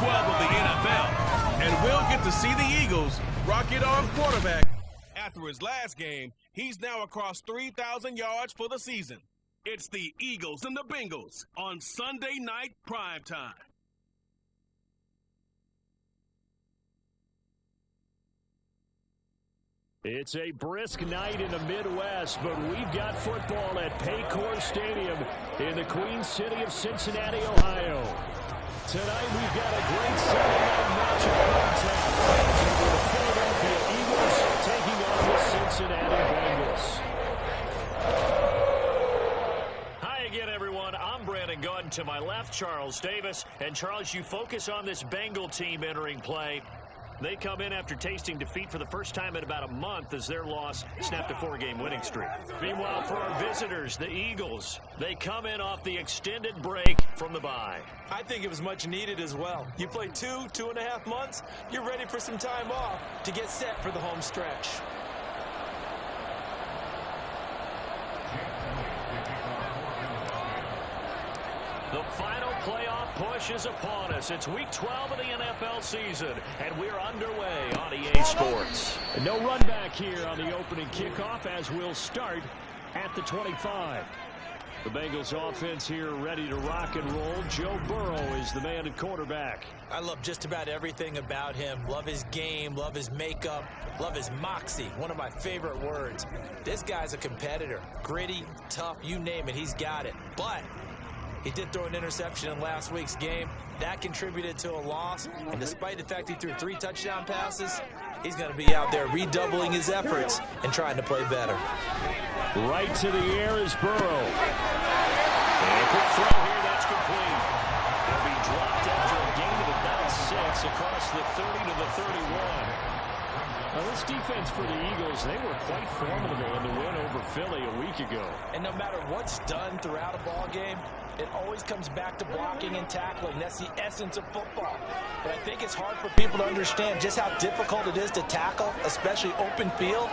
12 of the NFL. And we'll get to see the Eagles rock it on quarterback. After his last game, he's now across 3,000 yards for the season. It's the Eagles and the Bengals on Sunday night primetime. It's a brisk night in the Midwest, but we've got football at Paycor Stadium in the Queen City of Cincinnati, Ohio. Tonight we've got a great Sunday night matchup on tap. The Philadelphia Eagles taking on the Cincinnati Bengals. Hi again, everyone. I'm Brandon Gunn. To my left, Charles Davis. And Charles, you focus on this Bengal team entering play. They come in after tasting defeat for the first time in about a month as their loss snapped a 4-game winning streak. Meanwhile, for our visitors, the Eagles, they come in off the extended break from the bye. I think it was much needed as well. You play 2.5 months, you're ready for some time off to get set for the home stretch. The final playoff push is upon us. It's week 12 of the NFL season, and we're underway on EA Sports. No run back here on the opening kickoff as we'll start at the 25. The Bengals offense here ready to rock and roll. Joe Burrow is the man at quarterback. I love just about everything about him. Love his game, love his makeup, love his moxie. One of my favorite words. This guy's a competitor. Gritty, tough, you name it, he's got it. But he did throw an interception in last week's game. That contributed to a loss. And despite the fact he threw 3 touchdown passes, he's going to be out there redoubling his efforts and trying to play better. Right to the air is Burrow. And a quick throw here, that's complete. He'll be dropped after a gain of about 6 across the 30 to the 31. Now, this defense for the Eagles, they were quite formidable in the win over Philly a week ago. And no matter what's done throughout a ball game, it always comes back to blocking and tackling. That's the essence of football. But I think it's hard for people to understand just how difficult it is to tackle, especially open field.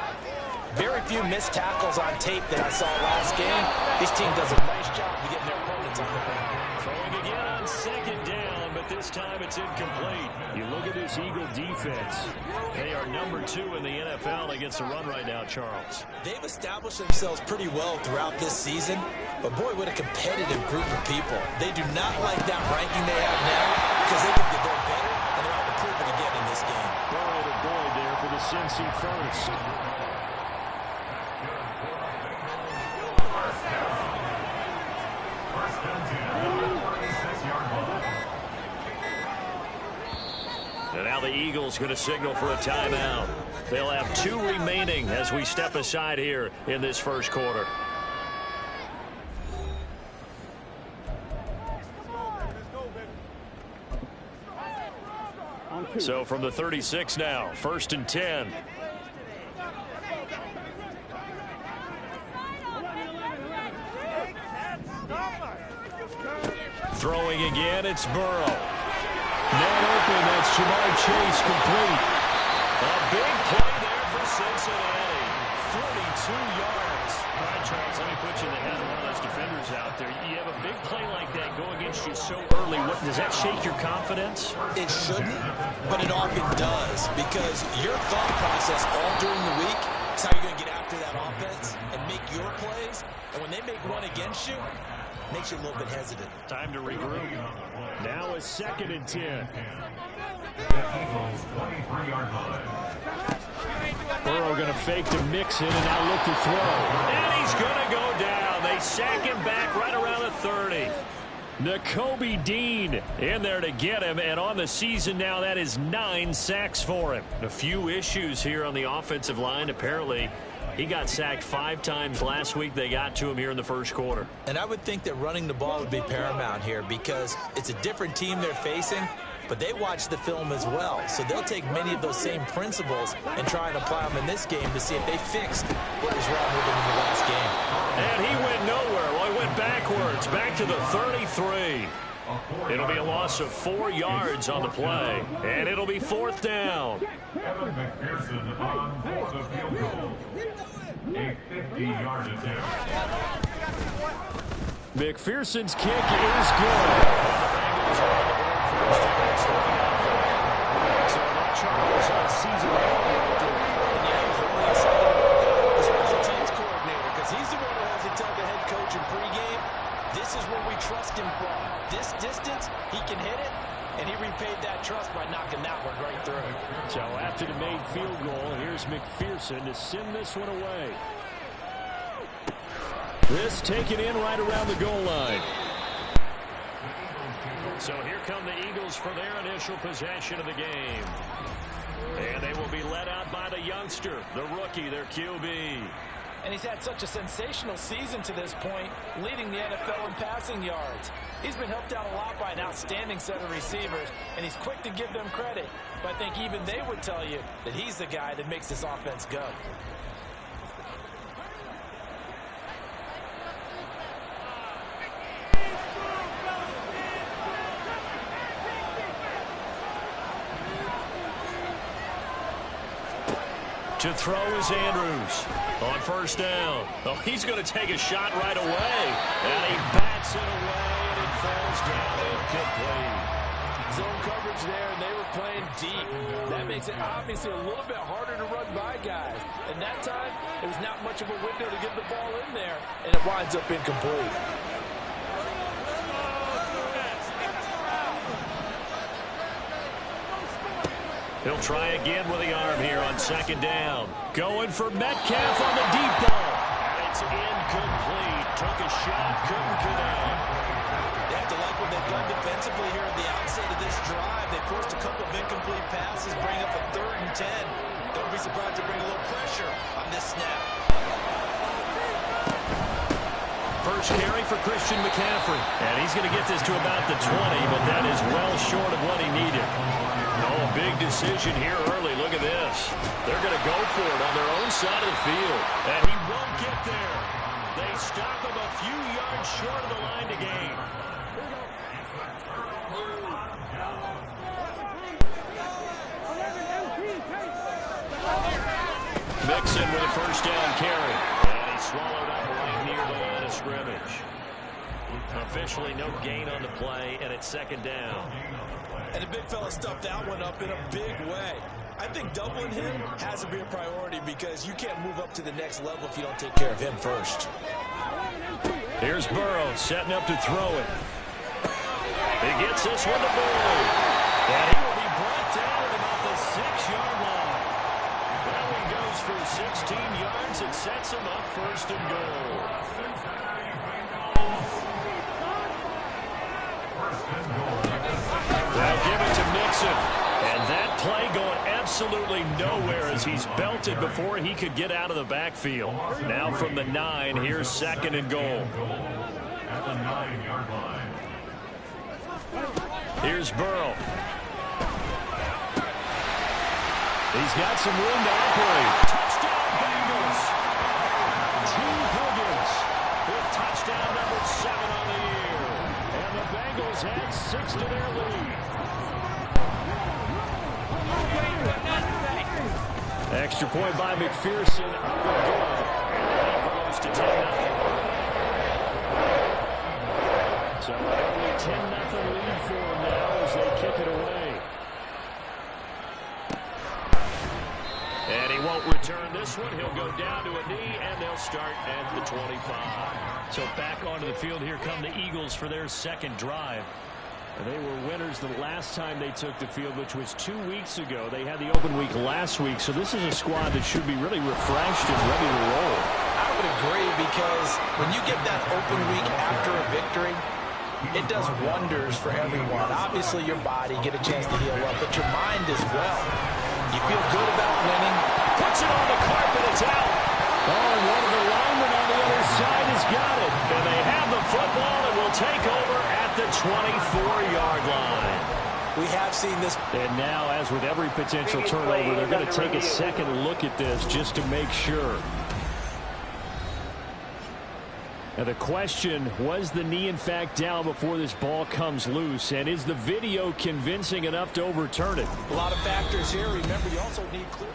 Very few missed tackles on tape that I saw last game. This team does a nice job of getting their opponents on the ground. Throwing again on second down, but this time it's incomplete. You look at this Eagle defense. They are number 2 in the NFL against the run right now, Charles. They've established themselves pretty well throughout this season, but boy, what a competitive group of people. They do not like that ranking they have now because they think that they're better, and they're out to prove it again in this game. Burrow to Boyd there for the Cincy first. And now the Eagles going to signal for a timeout. They'll have 2 remaining as we step aside here in this first quarter. So from the 36 now, 1st and 10. Throwing again, it's Burrow. Man open, that's Jamar Chase complete. A big play there for Cincinnati. 42 yards. All right, Charles, let me put you in the head of one of those defenders out there. You have a big play like that go against you so early. Does that shake your confidence? It shouldn't, but it often does because your thought process all during the week is how you're going to get after that offense and make your plays. And when they make one against you, it makes you a little bit hesitant. Time to regroup. Now a 2nd and 10. Burrow going to fake to Mixon and now look to throw. And he's going to go down. They sack him back right around the 30. Nakobe Dean in there to get him, and on the season now that is 9 sacks for him. A few issues here on the offensive line. Apparently he got sacked 5 times last week. They got to him here in the first quarter. And I would think that running the ball would be paramount here because it's a different team they're facing, but they watch the film as well. So they'll take many of those same principles and try and apply them in this game to see if they fixed what was wrong with them in the last game. And he went nowhere. Well, he went backwards, back to the 33. It'll be a loss of 4 yards on the play, and it'll be 4th down. Evan McPherson on for the field goal. A 50-yard attempt. McPherson's kick is good. first and it's 3-0. So that Chargers season right there. And yeah, he's really excited about the special teams coordinator because he's the one who has to tell the head coach in pregame, this is where we trust him from. This distance, he can hit it, and he repaid that trust by knocking that one right through. So after the made field goal, here's McPherson to send this one away. This taken in right around the goal line. So here come the Eagles for their initial possession of the game. And they will be led out by the youngster, the rookie, their QB. And he's had such a sensational season to this point, leading the NFL in passing yards. He's been helped out a lot by an outstanding set of receivers, and he's quick to give them credit. But I think even they would tell you that he's the guy that makes this offense go. To throw is Andrews on first down. Oh, he's going to take a shot right away. And he bats it away, and it falls down incomplete. Zone coverage there, and they were playing deep. That makes it obviously a little bit harder to run by guys. And that time, there was not much of a window to get the ball in there, and it winds up incomplete. He'll try again with the arm here on second down. Going for Metcalf on the deep ball. And it's incomplete. Took a shot, couldn't connect. They have to like what they've done defensively here at the outset of this drive. They forced a couple of incomplete passes, bring up a 3rd and 10. Don't be surprised to bring a little pressure on this snap. First carry for Christian McCaffrey. And he's going to get this to about the 20, but that is well short of what he needed. Oh, a big decision here early. Look at this. They're going to go for it on their own side of the field. And he won't get there. They stop him a few yards short of the line to gain. Mixon with a first down carry. And he swallowed up right near the line of scrimmage. Officially no gain on the play, and it's second down. And the big fella stuffed that one up in a big way. I think doubling him has to be a priority because you can't move up to the next level if you don't take care of him first. Here's Burrow setting up to throw it. He gets this one to Burrow. And he will be brought down at about the 6-yard line. Well, he goes for 16 yards. It sets him up first and goal. They'll give it to Mixon. And that play going absolutely nowhere as he's belted before he could get out of the backfield. Now from the 9, here's second and goal. At the 9-yard line. Here's Burrow. He's got some room to operate. Touchdown Bengals. T. Higgins with touchdown number 7 on the year. And the Bengals add 6 to their lead. Extra point by McPherson. Close to 10-0. So an early 10-0 lead for them now as they kick it away. And he won't return this one. He'll go down to a knee, and they'll start at the 25. So back onto the field, here come the Eagles for their second drive. They were winners the last time they took the field, which was 2 weeks ago. They had the open week last week, so this is a squad that should be really refreshed and ready to roll. I would agree because when you get that open week after a victory, it does wonders for everyone. Obviously, your body, get a chance to heal up, but your mind as well. You feel good about winning. Puts it on the carpet, it's out. Oh, and one of the linemen on the other side has got it. And they have the football and will take over at the 24-yard line. We have seen this. And now, as with every potential turnover, they're going to take a second look at this just to make sure. Now the question, was the knee in fact down before this ball comes loose? And is the video convincing enough to overturn it? A lot of factors here. Remember, you also need clear.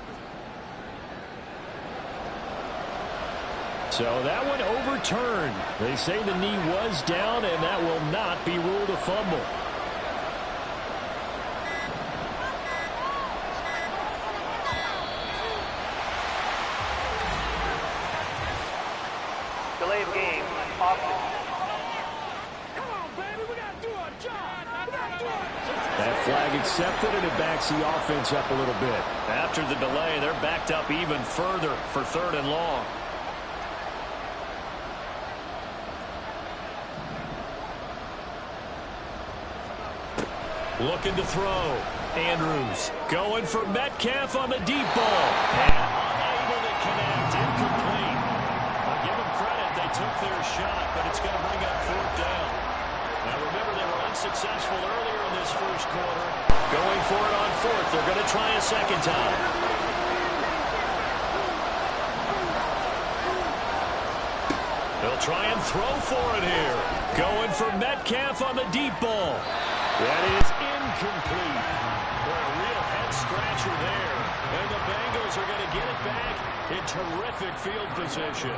So that one overturned. They say the knee was down, and that will not be ruled a fumble. That flag accepted, and it backs the offense up a little bit. After the delay, they're backed up even further for 3rd and long. Looking to throw. Andrews going for Metcalf on the deep ball. And unable to connect. Incomplete. I'll give them credit. They took their shot, but it's going to bring up 4th down. Now remember, they were unsuccessful earlier in this first quarter. Going for it on 4th. They're going to try a second time. They'll try and throw for it here. Going for Metcalf on the deep ball. That is incomplete. Boy, a real head-scratcher there. And the Bengals are going to get it back in terrific field position.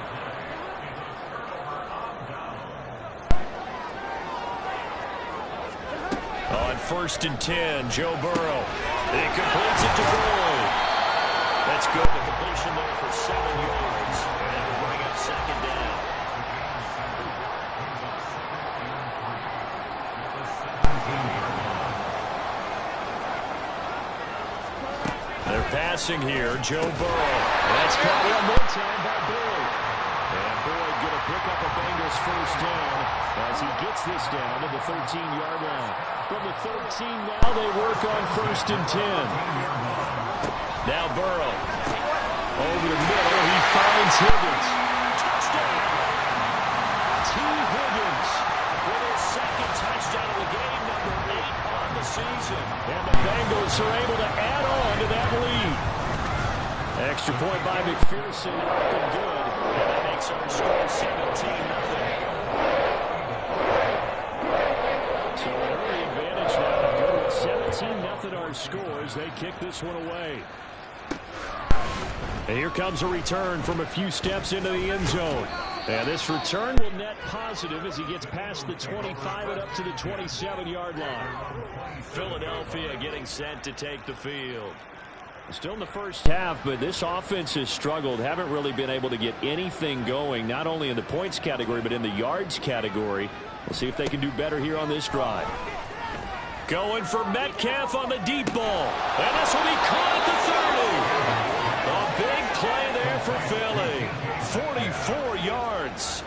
On 1st and 10, Joe Burrow. He completes it to Boyd. That's good. The completion there for 7 yards. And it'll bring up 2nd down. They're passing here. Joe Burrow. That's caught one more time by Boyd. And Boyd going to pick up a Bengals 1st down as he gets this down to the 13-yard line. From the 13 now, they work on 1st and 10. Now Burrow. Over the middle, he finds Higgins. Touchdown! T. Higgins with his 2nd touchdown of the game, number 8 on the season. And the Bengals are able to add on to that lead. Extra point by McPherson, looking good. And that makes our score 17-0. So an early advantage now. Good. 17-0 our scores. They kick this one away. And here comes a return from a few steps into the end zone. And this return will net positive as he gets past the 25 and up to the 27-yard line. Philadelphia getting set to take the field. Still in the first half, but this offense has struggled. Haven't really been able to get anything going, not only in the points category, but in the yards category. We'll see if they can do better here on this drive. Going for Metcalf on the deep ball. And this will be caught at the 30. A big play there for Philly. 44 yards.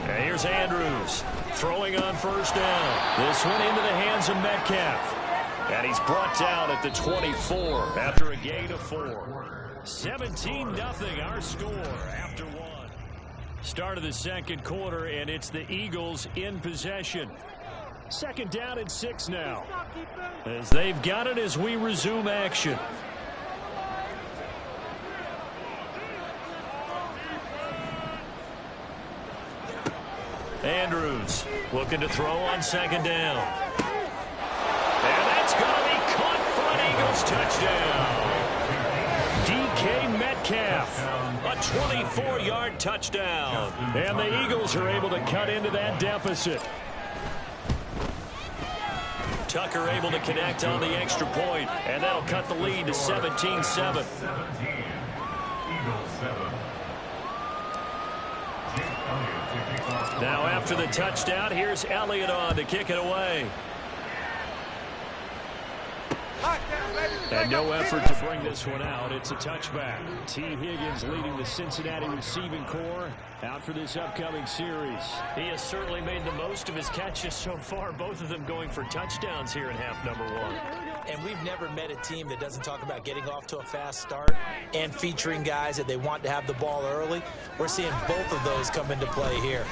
And here's Andrews throwing on 1st down. This one into the hands of Metcalf. And he's brought down at the 24 after a gain of 4. 17-0 our score after 1. Start of the second quarter, and it's the Eagles in possession. 2nd down and 6 now. As they've got it as we resume action. Andrews looking to throw on 2nd down. And that's going to be caught for an Eagles touchdown. DK Metcalf, a 24-yard touchdown. And the Eagles are able to cut into that deficit. Tucker able to connect on the extra point, and that'll cut the lead to 17-7. Now after the touchdown, here's Elliott on to kick it away. And no effort to bring this one out. It's a touchback. T. Higgins leading the Cincinnati receiving corps out for this upcoming series. He has certainly made the most of his catches so far, both of them going for touchdowns here in half number 1. And we've never met a team that doesn't talk about getting off to a fast start and featuring guys that they want to have the ball early. We're seeing both of those come into play here.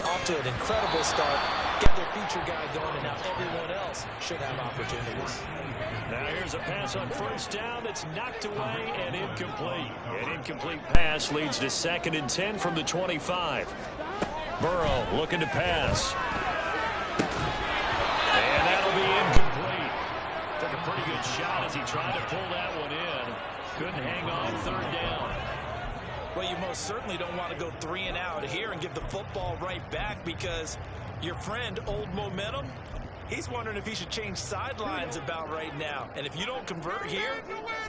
Off to an incredible start, get their feature guy going, and now everyone else should have opportunities. Now here's a pass on 1st down that's knocked away and incomplete. An incomplete pass leads to 2nd and 10 from the 25. Burrow looking to pass. And that'll be incomplete. Took a pretty good shot as he tried to pull that one in. Couldn't hang on 3rd down. Well, you most certainly don't want to go 3 and out here and give the football right back, because your friend, Old Momentum, He's wondering if he should change sidelines about right now. And if you don't convert here,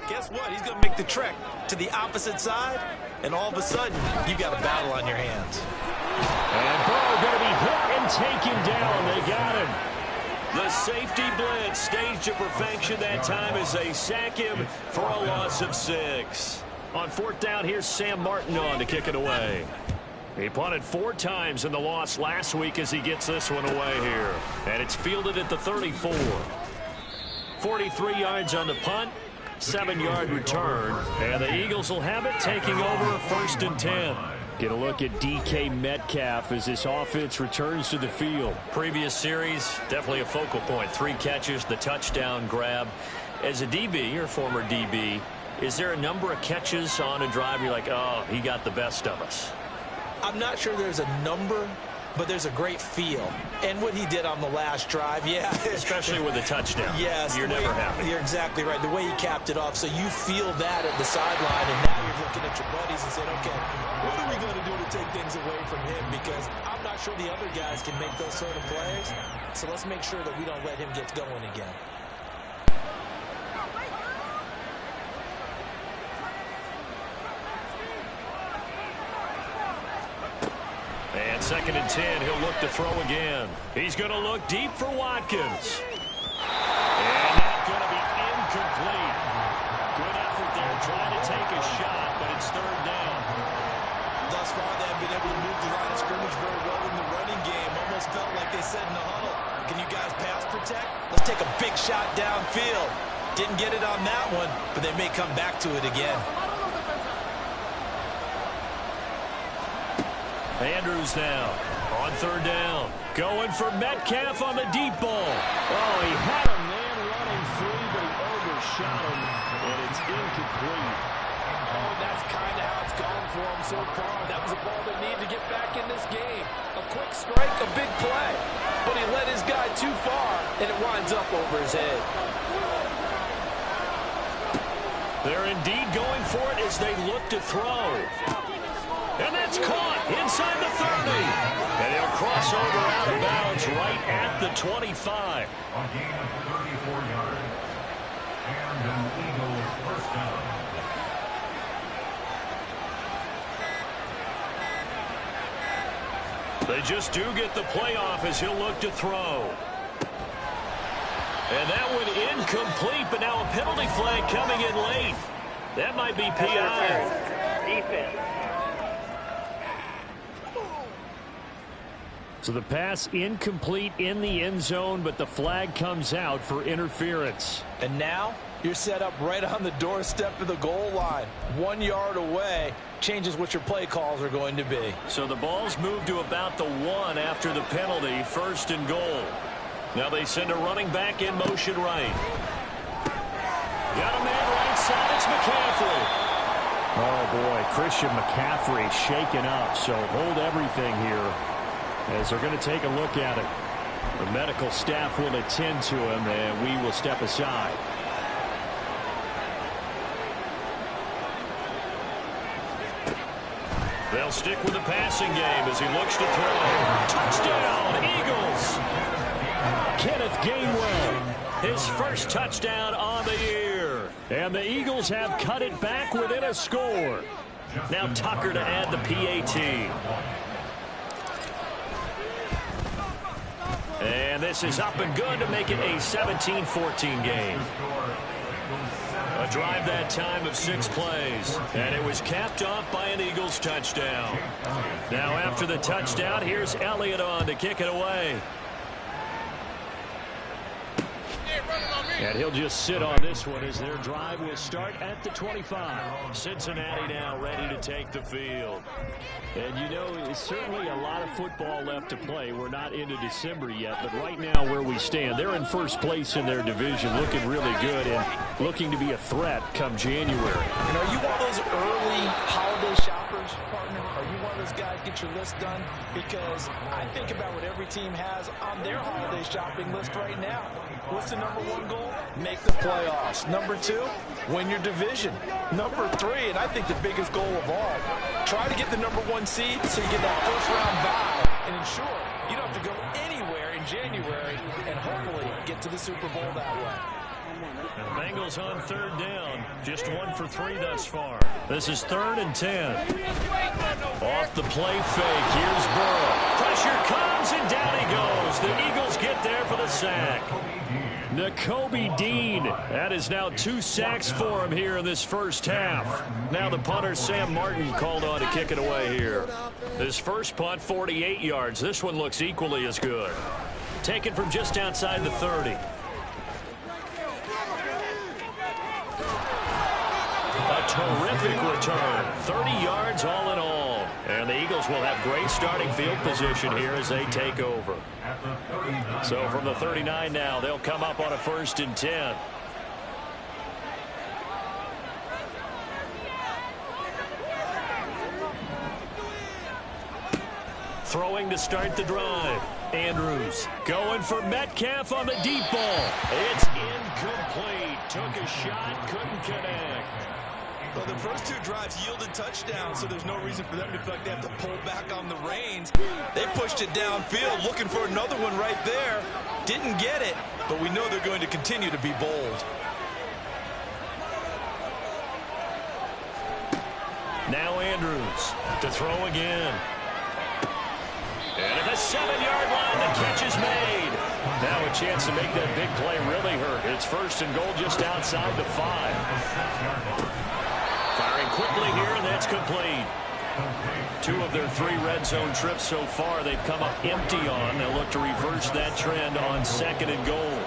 guess what? He's going to make the trek to the opposite side, and all of a sudden, you've got a battle on your hands. And Burrow going to be hit and taken down. They got him. The safety blitz staged to perfection that time as they sack him for a loss of 6. On 4th down, here's Sam Martin on to kick it away. He punted 4 times in the loss last week as he gets this one away here. And it's fielded at the 34. 43 yards on the punt, 7-yard return. And the Eagles will have it, taking over 1st and 10. Get a look at DK Metcalf as this offense returns to the field. Previous series, definitely a focal point. 3 catches, the touchdown grab. As a DB, your former DB, is there a number of catches on a drive you're like, oh, he got the best of us? I'm not sure there's a number, but there's a great feel. And what he did on the last drive, yeah. Especially with a touchdown. Yes. You're never happy. You're exactly right. The way he capped it off, so you feel that at the sideline, and now you're looking at your buddies and saying, okay, what are we going to do to take things away from him? Because I'm not sure the other guys can make those sort of plays. So let's make sure that we don't let him get going again. And 2nd and 10, he'll look to throw again. He's going to look deep for Watkins. And that's going to be incomplete. Good effort there, trying to take a shot, but it's 3rd down. Thus far, they have been able to move the line of scrimmage very well in the running game. Almost felt like they said in the huddle, can you guys pass protect? Let's take a big shot downfield. Didn't get it on that one, but they may come back to it again. Andrews now on 3rd down. Going for Metcalf on the deep ball. Oh, he had a man running free, but he overshot him, and it's incomplete. Oh, that's kind of how it's gone for him so far. That was a ball they need to get back in this game. A quick strike, a big play. But he led his guy too far, and it winds up over his head. They're indeed going for it as they look to throw. And that's caught inside the 30. And he'll cross over out of bounds right at the 25. A gain of 34 yards. And an Eagles 1st down. They just do get the playoff as he'll look to throw. And that one incomplete, but now a penalty flag coming in late. That might be PI. Defense. So the pass incomplete in the end zone, but the flag comes out for interference. And now you're set up right on the doorstep of the goal line. 1 yard away changes what your play calls are going to be. So the ball's moved to about the 1 after the penalty, 1st and goal. Now they send a running back in motion right. Got a man right side, it's McCaffrey. Oh boy, Christian McCaffrey shaken up, so hold everything here as they're going to take a look at it. The medical staff will attend to him, and we will step aside. They'll stick with the passing game as he looks to throw. Touchdown, Eagles! Kenneth Gainwell, his first touchdown on the year. And the Eagles have cut it back within a score. Now Tucker to add the PAT. And this is up and good to make it a 17-14 game. A drive that time of 6 plays. And it was capped off by an Eagles touchdown. Now after the touchdown, here's Elliott on to kick it away. And he'll just sit on this one as their drive will start at the 25. Cincinnati now ready to take the field. And you know, it's certainly a lot of football left to play. We're not into December yet, but right now where we stand, they're in first place in their division, looking really good and looking to be a threat come January. And are you one of those early holiday shoppers, partner? Are you one of those guys get your list done? Because I think about what every team has on their holiday shopping list right now. What's the #1 goal? Make the playoffs. #2, win your division. #3, and I think the biggest goal of all, try to get the #1 seed so you get that first round bye and ensure you don't have to go anywhere in in January and hopefully get to the Super Bowl that way. And the Bengals on third down. Just 1 for 3 thus far. This is 3rd and 10. Off the play fake. Here's Burrow. Pressure comes, and down he goes. The Eagles get there for the sack. Nakobe Dean. That is now 2 sacks for him here in this first half. Now the punter, Sam Martin, called on to kick it away here. His first punt, 48 yards. This one looks equally as good. Taken from just outside the 30. A terrific return. 30 yards all in all. And the Eagles will have great starting field position here as they take over. So from the 39 now, they'll come up on a 1st and 10. Throwing to start the drive. Andrews going for Metcalf on the deep ball. It's incomplete. Took a shot, couldn't connect. Well, the first 2 drives yielded touchdowns, so there's no reason for them to feel like they have to pull back on the reins. They pushed it downfield, looking for another one right there. Didn't get it, but we know they're going to continue to be bold. Now Andrews to throw again. And at the 7-yard line, the catch is made. Now a chance to make that big play really hurt. It's 1st and goal just outside the 5. Firing quickly here, and that's complete. 2 of their 3 red zone trips so far they've come up empty on. They'll look to reverse that trend on 2nd and goal.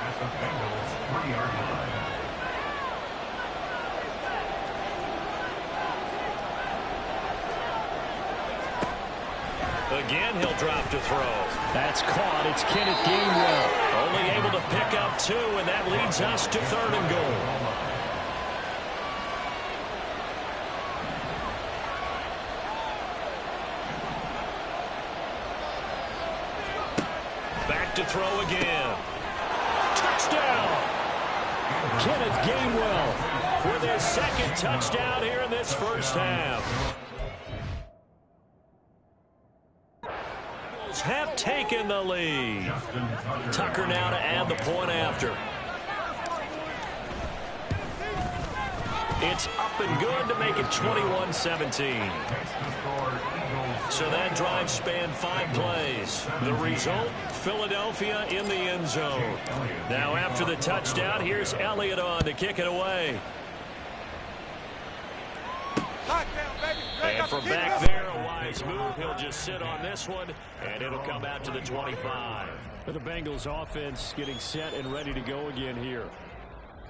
Again, he'll drop to throw. That's caught. It's Kenneth Gainwell. Only able to pick up 2, and that leads us to 3rd and goal. Back to throw again. Touchdown! Kenneth Gainwell with his 2nd touchdown here in this first half. Eagles have taken the lead. Tucker now to add the point after. It's up and good to make it 21-17. So that drive spanned 5 plays. The result, Philadelphia in the end zone. Now after the touchdown, here's Elliott on to kick it away. And from back there, a wise move. He'll just sit on this one, and it'll come out to the 25. The Bengals offense getting set and ready to go again here.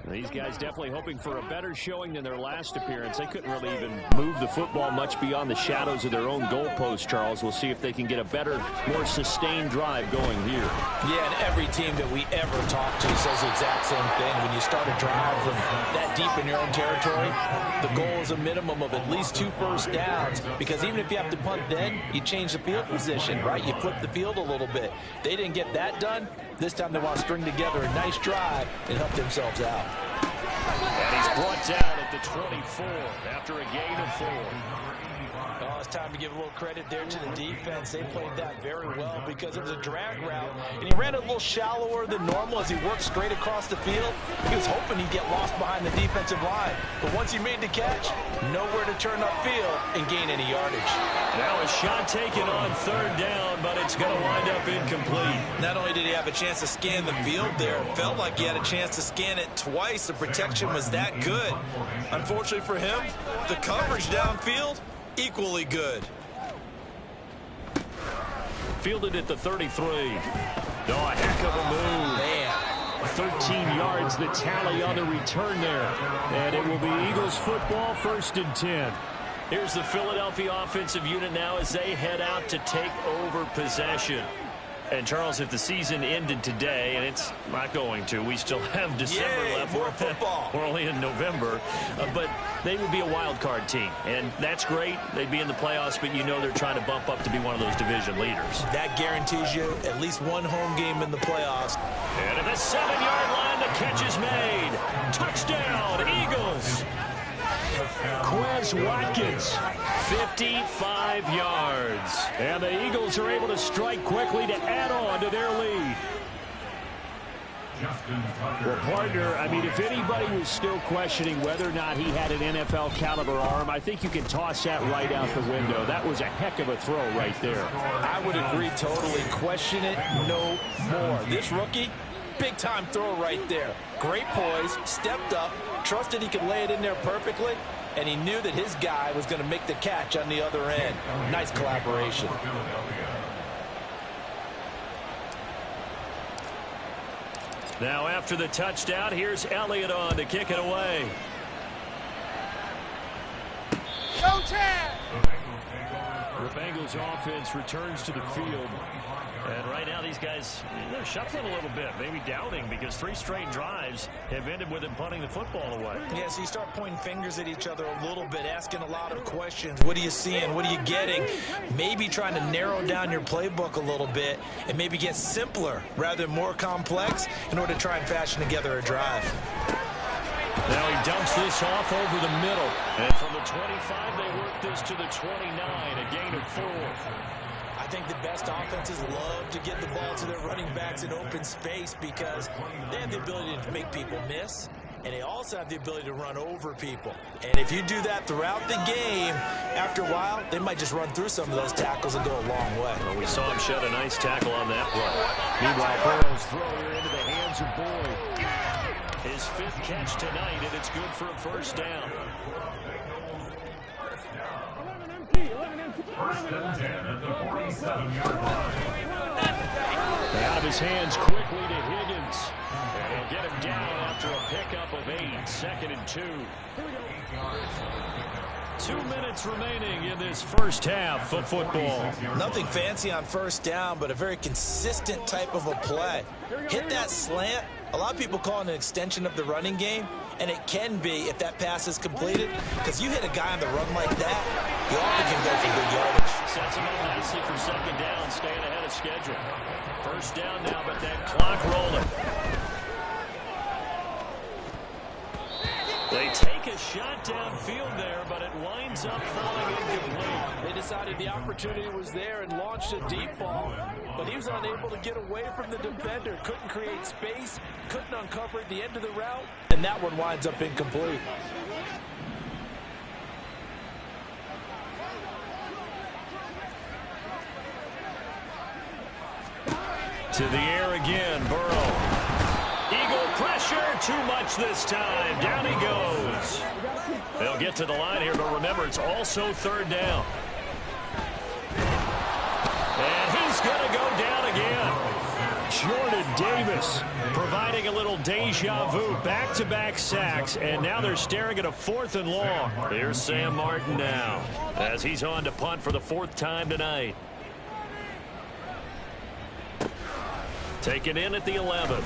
These guys definitely hoping for a better showing than their last appearance. They couldn't really even move the football much beyond the shadows of their own goalpost, Charles. We'll see if they can get a better, more sustained drive going here. Yeah, and every team that we ever talk to says the exact same thing. When you start a drive from that deep in your own territory, the goal is a minimum of at least 2 first downs, because even if you have to punt then, you change the field position, right? You flip the field a little bit. They didn't get that done. This time they want to string together a nice drive and help themselves out. And he's brought down at the 24 after a gain of 4. Oh, it's time to give a little credit there to the defense. They played that very well because it was a drag route, and he ran a little shallower than normal as he worked straight across the field. He was hoping he'd get lost behind the defensive line, but once he made the catch, nowhere to turn upfield and gain any yardage. Now a shot taken on 3rd down, but it's going to wind up incomplete. Not only did he have a chance to scan the field there, it felt like he had a chance to scan it twice. The protection was that good. Unfortunately for him, the coverage downfield, equally good. Fielded at the 33. Oh, a heck of a move. Man. 13 yards, the tally on the return there. And it will be Eagles football, 1st and 10. Here's the Philadelphia offensive unit now as they head out to take over possession. And, Charles, if the season ended today, and it's not going to, we still have December left. More football. We're only in November. But they would be a wild card team. And that's great. They'd be in the playoffs, but you know they're trying to bump up to be one of those division leaders. That guarantees you at least 1 home game in the playoffs. And at the 7-yard line, the catch is made. Touchdown, Eagles. Quez Watkins, 55 yards. And the Eagles are able to strike quickly to add on to their lead. Well, partner, I mean, if anybody was still questioning whether or not he had an NFL caliber arm, I think you can toss that right out the window. That was a heck of a throw right there. I would agree totally. Question it no more. This rookie, big-time throw right there. Great poise, stepped up, trusted he could lay it in there perfectly, and he knew that his guy was going to make the catch on the other end. Nice collaboration. Now after the touchdown, here's Elliott on to kick it away. Showtime! The Bengals offense returns to the field. And right now these guys, they're shuffling a little bit, maybe doubting, because 3 straight drives have ended with them punting the football away. Yeah, so you start pointing fingers at each other a little bit, asking a lot of questions. What are you seeing? What are you getting? Maybe trying to narrow down your playbook a little bit and maybe get simpler rather than more complex in order to try and fashion together a drive. Now he dumps this off over the middle. And from the 25, they work this to the 29, a gain of 4. I think the best offenses love to get the ball to their running backs in open space because they have the ability to make people miss, and they also have the ability to run over people. And if you do that throughout the game, after a while, they might just run through some of those tackles and go a long way. Well, we saw him shed a nice tackle on that play. Meanwhile, Burrow's throw here into the hands of Boyd. His 5th catch tonight, and it's good for a first down. First and 10 at the 47-yard line. Out of his hands quickly to Higgins. And he'll get him down after a pickup of 8. 2nd and 2. 2 minutes remaining in this first half of football. Nothing fancy on first down, but a very consistent type of a play. Hit that slant. A lot of people call it an extension of the running game, and it can be if that pass is completed, because you hit a guy on the run like that, you often can go for big yardage. Sets him up nicely for 2nd down, staying ahead of schedule. First down now, but that clock rolling. They take a shot downfield there, but it winds up falling incomplete. They decided the opportunity was there and launched a deep ball, but he was unable to get away from the defender. Couldn't create space, couldn't uncover at the end of the route, and that one winds up incomplete. To the air again, Burrow. Eagle pressure, too much this time. Down he goes. They'll get to the line here, but remember, it's also 3rd down. And he's going to go down again. Jordan Davis providing a little deja vu. Back-to-back sacks, and now they're staring at a 4th and long. Here's Sam Martin now as he's on to punt for the 4th time tonight. Taken in at the 11.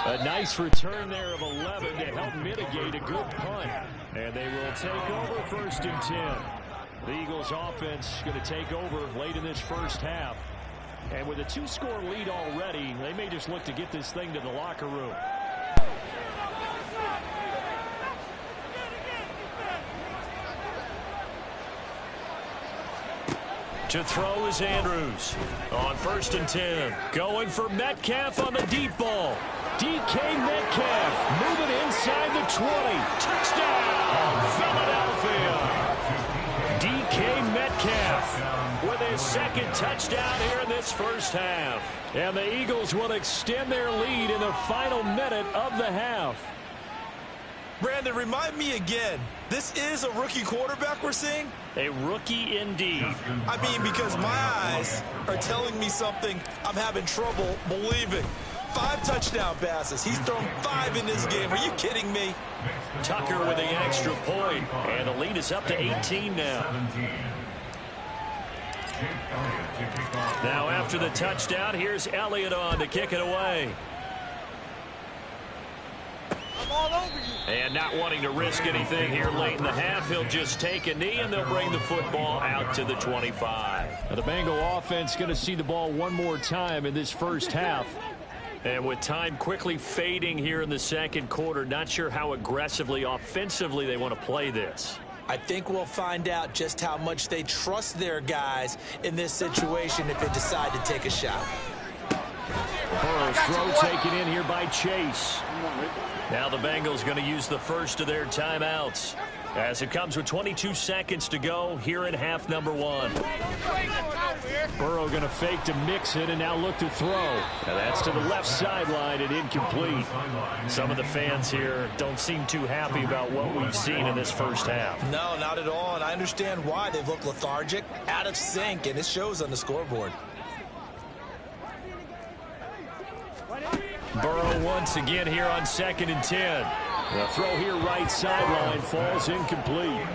A nice return there of 11 to help mitigate a good punt. And they will take over 1st and 10. The Eagles offense going to take over late in this first half. And with a 2-score lead already, they may just look to get this thing to the locker room. To throw is Andrews on 1st and 10. Going for Metcalf on the deep ball. DK Metcalf moving inside the 20. Touchdown, Philadelphia. DK Metcalf with his 2nd touchdown here in this first half. And the Eagles will extend their lead in the final minute of the half. Brandon, remind me again, this is a rookie quarterback we're seeing? A rookie indeed. I mean, because my eyes are telling me something I'm having trouble believing. 5 touchdown passes. He's thrown 5 in this game. Are you kidding me? Tucker with the extra point, and the lead is up to 18 now. Now after the touchdown, here's Elliott on to kick it away. I'm all over you. And not wanting to risk anything here late in the half, he'll just take a knee, and they'll bring the football out to the 25. Now the Bengal offense going to see the ball one more time in this first half. And with time quickly fading here in the second quarter, not sure how aggressively, offensively they want to play this. I think we'll find out just how much they trust their guys in this situation if they decide to take a shot. Burrow's throw taken in here by Chase. Now the Bengals going to use the first of their timeouts as it comes with 22 seconds to go here in half number 1. Burrow going to fake to mix it and now look to throw. Now that's to the left sideline and incomplete. Some of the fans here don't seem too happy about what we've seen in this first half. No, not at all, and I understand why. They've looked lethargic, out of sync, and it shows on the scoreboard. Burrow once again here on 2nd and 10. The throw here right sideline falls incomplete.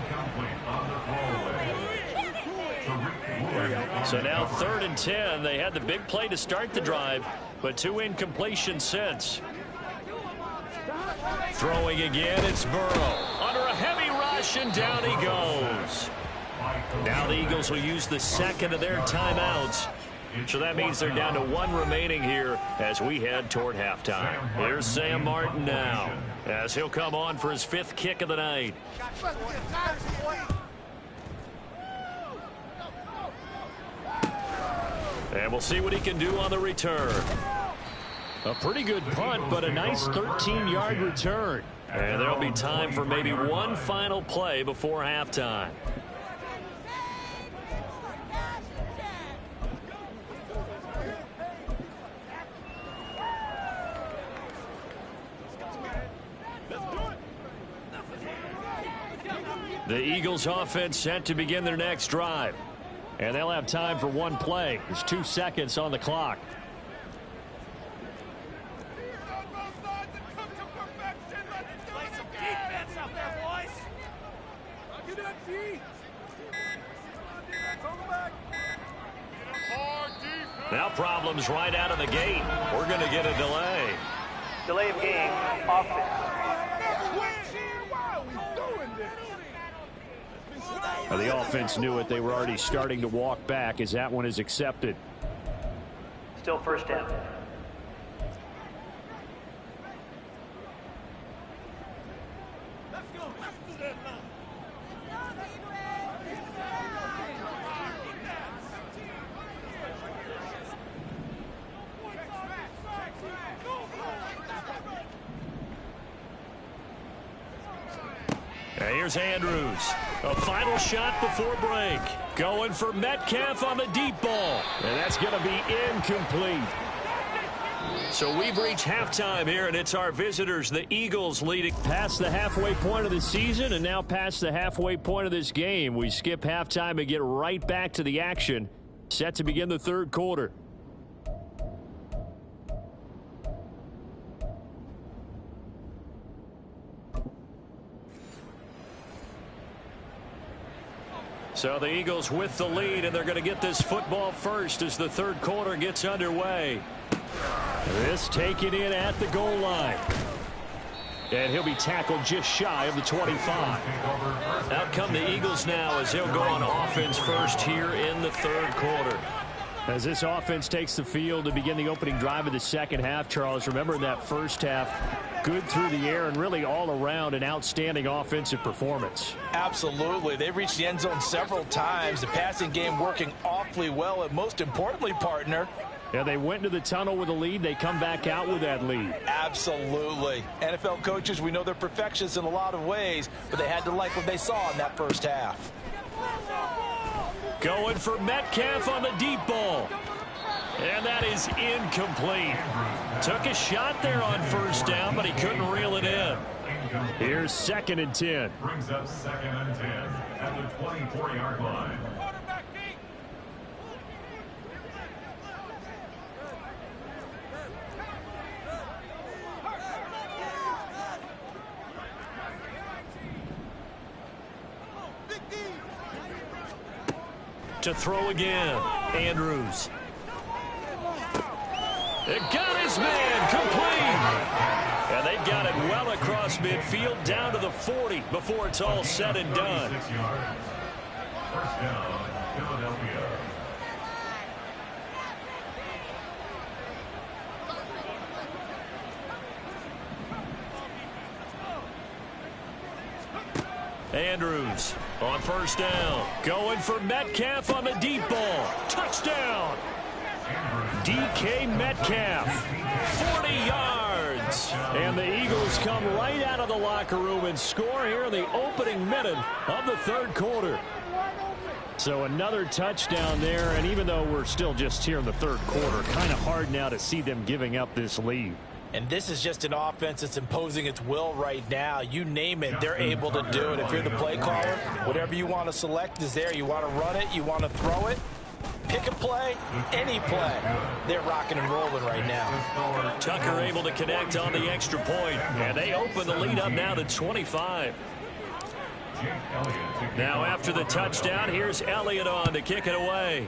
So now 3rd and 10. They had the big play to start the drive, but 2 incompletions since. Throwing again, it's Burrow. Under a heavy rush, and down he goes. Now the Eagles will use the second of their timeouts. So that means they're down to 1 remaining here as we head toward halftime. Here's Sam Martin now as he'll come on for his 5th kick of the night. And we'll see what he can do on the return. A pretty good punt, but a nice 13-yard return. And there'll be time for maybe one final play before halftime. The Eagles offense set to begin their next drive. And they'll have time for one play. There's 2 seconds on the clock. Now problems right out of the gate. We're going to get a delay. Delay of game, offense. The offense knew it. They were already starting to walk back as that one is accepted. Still first down. And here's Andrews. A final shot before break. Going for Metcalf on the deep ball. And that's going to be incomplete. So we've reached halftime here, and it's our visitors, the Eagles, leading past the halfway point of the season and now past the halfway point of this game. We skip halftime and get right back to the action. Set to begin the third quarter. So the Eagles with the lead, and they're going to get this football first as the third quarter gets underway. This taken in at the goal line. And he'll be tackled just shy of the 25. Out come the Eagles now as they'll go on offense first here in the third quarter. As this offense takes the field to begin the opening drive of the second half, Charles, remember in that first half, good through the air and really all around an outstanding offensive performance. Absolutely. They've reached the end zone several times. The passing game working awfully well, and most importantly, partner, yeah, they went into the tunnel with a lead. They come back out with that lead. Absolutely. NFL coaches, we know they're perfectionists in a lot of ways, but they had to like what they saw in that first half. Going for Metcalf on the deep ball. And that is incomplete. Took a shot there on first down, but he couldn't reel it in. Here's 2nd and 10. Brings up 2nd and 10 at the 24-yard line. To throw again, Andrews. It got his man complete. And they've got it well across midfield down to the 40 before it's all said and done. First down, Philadelphia. Andrews on first down. Going for Metcalf on the deep ball. Touchdown. DK Metcalf, 40 yards. And the Eagles come right out of the locker room and score here in the opening minute of the third quarter. So another touchdown there, and even though we're still just here in the third quarter, kind of hard now to see them giving up this lead. And this is just an offense that's imposing its will right now. You name it, they're able to do it. If you're the play caller, whatever you want to select is there. You want to run it, you want to throw it, pick a play, any play. They're rocking and rolling right now. Tucker able to connect on the extra point, and they open the lead up now to 25. Now after the touchdown, here's Elliott on to kick it away.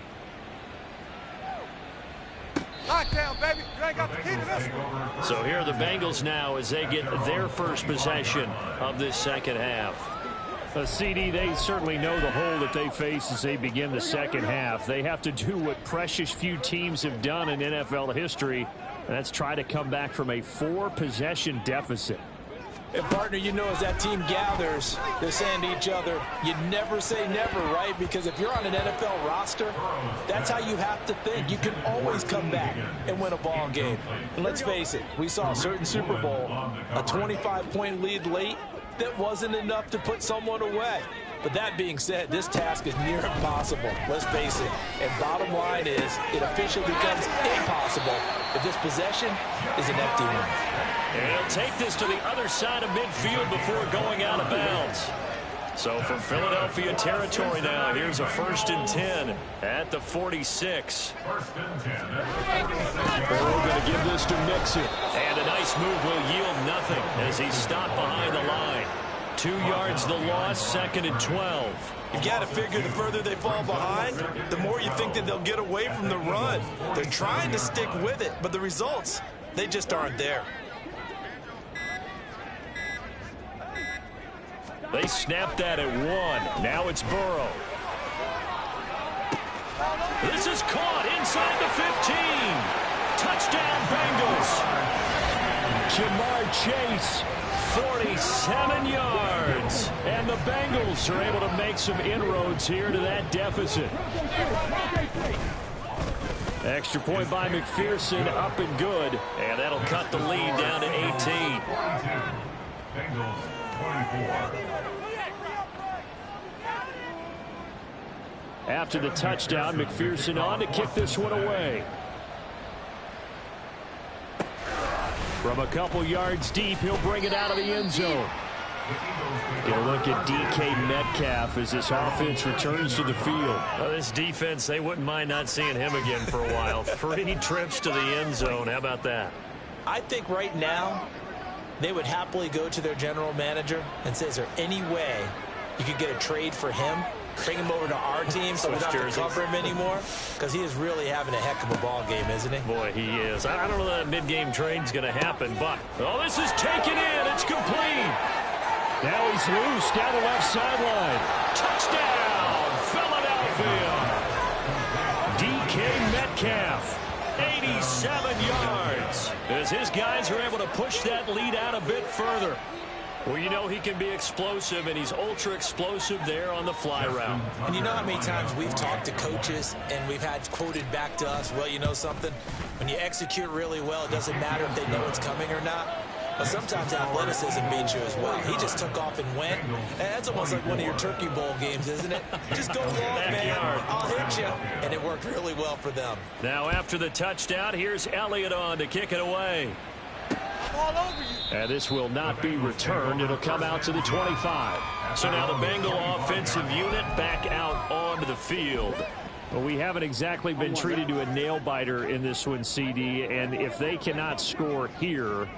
Lockdown, baby. You ain't got the key to this one. So here are the Bengals now as they get their first possession of this second half. CD, they certainly know the hole that they face as they begin the second half. They have to do what precious few teams have done in NFL history, and that's try to come back from a 4-possession deficit. And partner, you know, as that team gathers, they're saying to each other, you never say never, right? Because if you're on an NFL roster, that's how you have to think. You can always come back and win a ball game. And let's face it, we saw a certain Super Bowl, a 25-point lead late, that wasn't enough to put someone away. But that being said, this task is near impossible. Let's face it. And bottom line is, it officially becomes impossible if this possession is an empty one. And he'll take this to the other side of midfield before going out of bounds. So from Philadelphia territory now, here's a 1st and 10 at the 46. We're going to give this to Mixon. And a nice move will yield nothing as he's stopped behind the line. 2 yards the loss, 2nd and 12. You got to figure the further they fall behind, the more you think that they'll get away from the run. They're trying to stick with it, but the results, they just aren't there. They snapped that at 1. Now it's Burrow. This is caught inside the 15. Touchdown Bengals. Jamar Chase, 47 yards. And the Bengals are able to make some inroads here to that deficit. Extra point by McPherson, up and good. And that'll cut the lead down to 18. Bengals 24. After the touchdown, McPherson on to kick this one away. From a couple yards deep, he'll bring it out of the end zone. Get a look at DK Metcalf as this offense returns to the field. Well, this defense, they wouldn't mind not seeing him again for a while. 3 trips to the end zone. How about that? I think right now, they would happily go to their general manager and say, is there any way you could get a trade for him? Bring him over to our team so we don't have to cover him anymore? Because he is really having a heck of a ball game, isn't he? Boy, he is. I don't know that mid-game trade's going to happen, but... Oh, this is taken in. It's complete. Now he's loose down the left sideline. Touchdown, Philadelphia. DK Metcalf, 87 yards. As his guys are able to push that lead out a bit further. Well, you know he can be explosive, and he's ultra-explosive there on the fly route. And you know how many times we've talked to coaches, and we've had quoted back to us, well, you know something? When you execute really well, it doesn't matter if they know it's coming or not. But sometimes athleticism beats you as well. He just took off and went. And that's almost like one of your Turkey Bowl games, isn't it? Just go long, man. I'll hit you. And it worked really well for them. Now after the touchdown, here's Elliott on to kick it away. all over you. And this will not be returned. It'll come out to the 25. So now the Bengal offensive unit back out onto the field. Well, we haven't exactly been treated to a nail-biter in this one, CD, and if they cannot score here,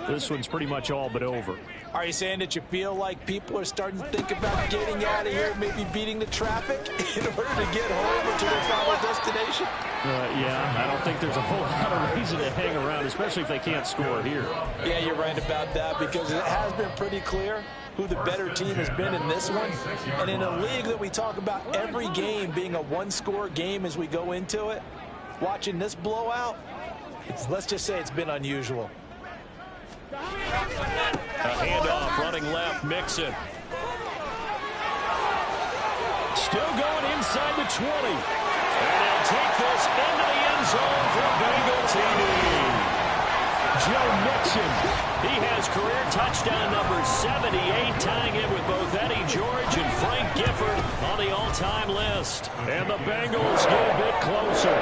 this one's pretty much all but over. Are you saying that you feel like people are starting to think about getting out of here, maybe beating the traffic in order to get home or to their final destination? Yeah, I don't think there's a whole lot of reason to hang around, especially if they can't score here. Yeah, you're right about that, because it has been pretty clear who the better team has been in this one. And in a league that we talk about every game being a one-score game as we go into it, watching this blowout, let's just say it's been unusual. A handoff running left, Mixon. Still going inside the 20. And he'll take this into the end zone for Bengal TD. Joe Mixon, he has career touchdown number 78, tying it with both Eddie George and Frank Gifford on the all-time list. And the Bengals get a bit closer.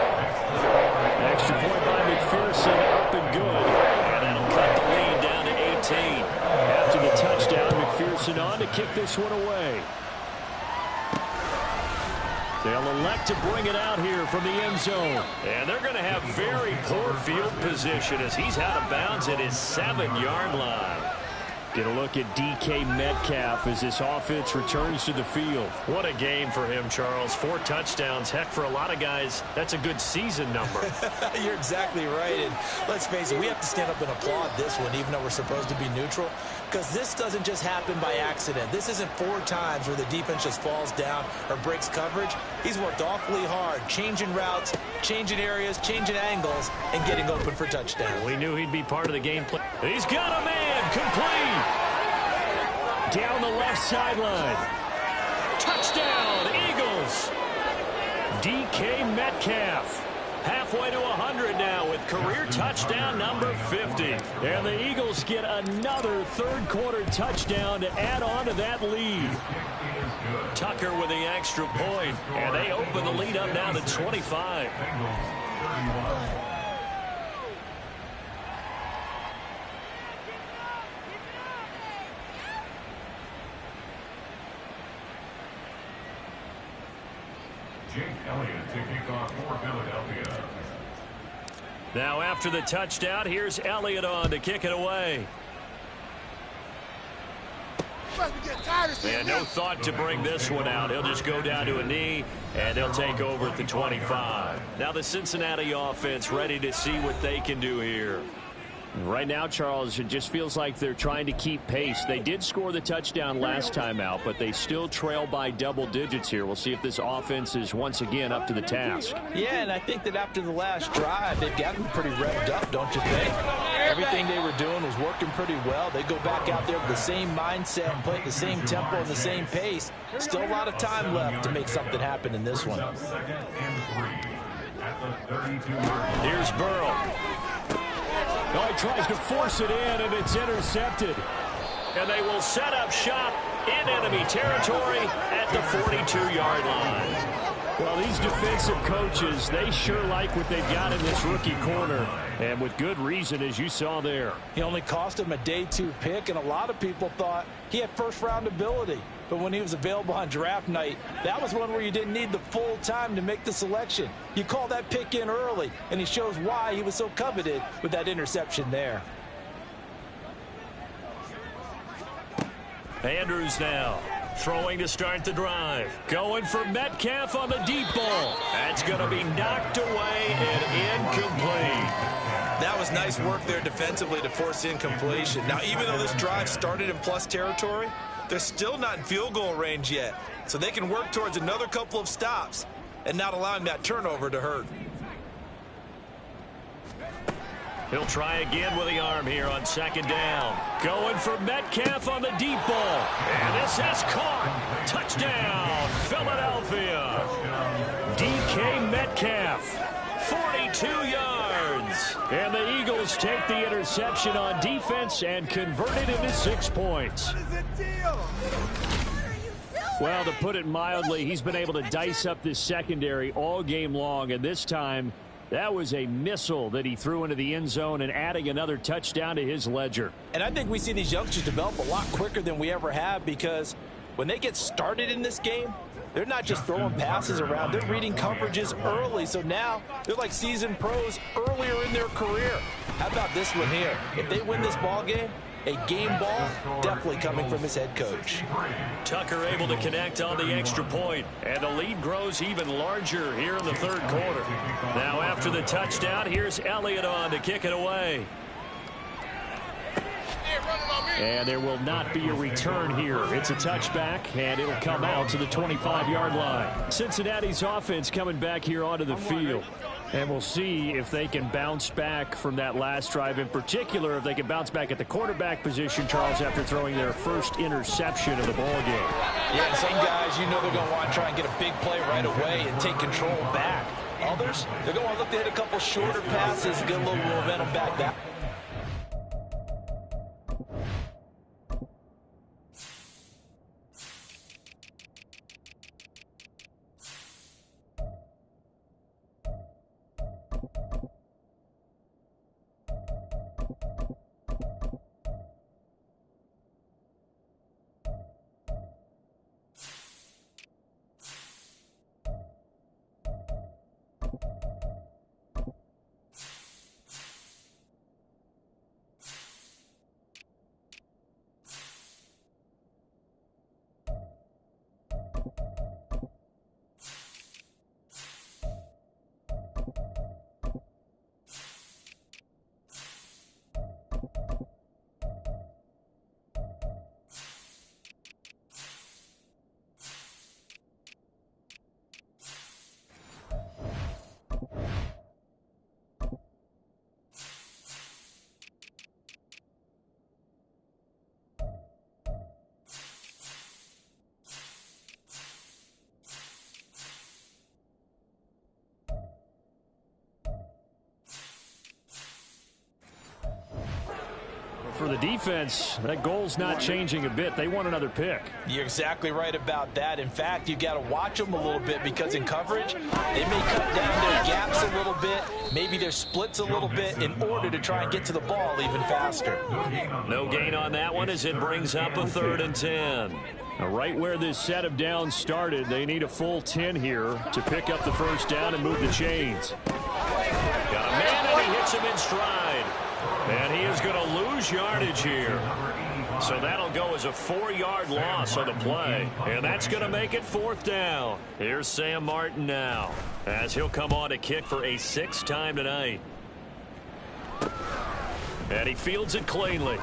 Extra point by McPherson, up and good. And that'll cut the lead down to 18. After the touchdown, McPherson on to kick this one away. They'll elect to bring it out here from the end zone. And they're going to have very poor field position as he's out of bounds at his 7-yard line. Get a look at DK Metcalf as this offense returns to the field. What a game for him, Charles. 4 touchdowns. Heck, for a lot of guys, that's a good season number. You're exactly right. And let's face it, we have to stand up and applaud this one, even though we're supposed to be neutral, because this doesn't just happen by accident. This isn't 4 times where the defense just falls down or breaks coverage. He's worked awfully hard, changing routes, changing areas, changing angles, and getting open for touchdowns. We knew he'd be part of the game plan. He's got a man complete. Down the left sideline. Touchdown, Eagles. DK Metcalf. Halfway to 100 now with career touchdown number 50. And the Eagles get another third-quarter touchdown to add on to that lead. Tucker with the extra point. And they open the lead up now to 25. Jake Elliott to kick off for Philadelphia. Now after the touchdown, here's Elliott on to kick it away. And no thought to bring this one out. He'll just go down to a knee, and they'll take over at the 25. Now the Cincinnati offense ready to see what they can do here. Right now, Charles, it just feels like they're trying to keep pace. They did score the touchdown last time out, but they still trail by double digits here. We'll see if this offense is once again up to the task. Yeah, and I think that after the last drive, they've gotten pretty revved up, don't you think? Everything they were doing was working pretty well. They go back out there with the same mindset and play at the same tempo and the same pace. Still a lot of time left to make something happen in this one. Here's Burrow. Oh, he tries to force it in, and it's intercepted. And they will set up shop in enemy territory at the 42-yard line. Well, these defensive coaches, they sure like what they've got in this rookie corner. And with good reason, as you saw there. He only cost him a day 2 pick, and a lot of people thought he had first-round ability. But when he was available on draft night, that was one where you didn't need the full time to make the selection. You call that pick in early, and he shows why he was so coveted with that interception there. Andrews now throwing to start the drive. Going for Metcalf on the deep ball. That's going to be knocked away and incomplete. That was nice work there defensively to force incompletion. Now, even though this drive started in plus territory, they're still not in field goal range yet. So they can work towards another couple of stops and not allowing that turnover to hurt. He'll try again with the arm here on second down. Going for Metcalf on the deep ball. And this has caught. Touchdown, Philadelphia. DK Metcalf, 42 yards. And the Eagles take the interception on defense and convert it into 6 points. Well, to put it mildly, he's been able to dice up this secondary all game long, and this time that was a missile that he threw into the end zone and adding another touchdown to his ledger. And I think we see these youngsters develop a lot quicker than we ever have, because when they get started in this game, they're not just throwing passes around. They're reading coverages early. So now they're like seasoned pros earlier in their career. How about this one here? If they win this ball game, a game ball definitely coming from his head coach. Tucker able to connect on the extra point, and the lead grows even larger here in the third quarter. Now after the touchdown, here's Elliott on to kick it away. Hey, run it on me. And there will not be a return here. It's a touchback, and it'll come out to the 25-yard line. Cincinnati's offense coming back here onto the field. And we'll see if they can bounce back from that last drive. In particular, if they can bounce back at the quarterback position, Charles, after throwing their first interception of the ball game. Yeah, some guys, you know they're going to want to try and get a big play right away and take control back. Others, they're going to want to look to hit a couple shorter passes, get a little momentum back. That For the defense, that goal's not changing a bit. They want another pick. You're exactly right about that. In fact, you got to watch them a little bit because in coverage, they may cut down their gaps a little bit, maybe their splits a little bit in order to try and get to the ball even faster. No gain on that one as it brings up a 3rd and 10. Now, right where this set of downs started, they need a full 10 here to pick up the first down and move the chains. Got a man, and he hits him in stride. And he is going to lose yardage here. So that'll go as a 4-yard loss on the play. And that's going to make it 4th down. Here's Sam Martin now, as he'll come on to kick for a 6th time tonight. And he fields it cleanly.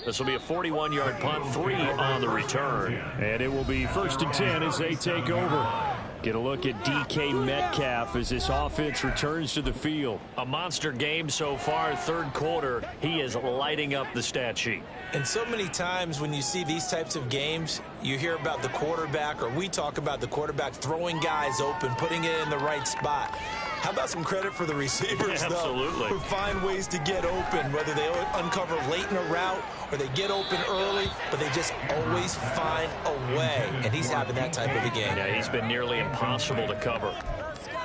This will be a 41-yard punt, 3 on the return. And it will be 1st and 10 as they take over. Get a look at DK Metcalf as this offense returns to the field. A monster game so far, 3rd quarter. He is lighting up the stat sheet. And so many times when you see these types of games, you hear about the quarterback, or we talk about the quarterback throwing guys open, putting it in the right spot. How about some credit for the receivers, Absolutely. though, who find ways to get open, whether they uncover late in a route or they get open early, but they just always find a way. And he's having that type of a game. Yeah, he's been nearly impossible to cover.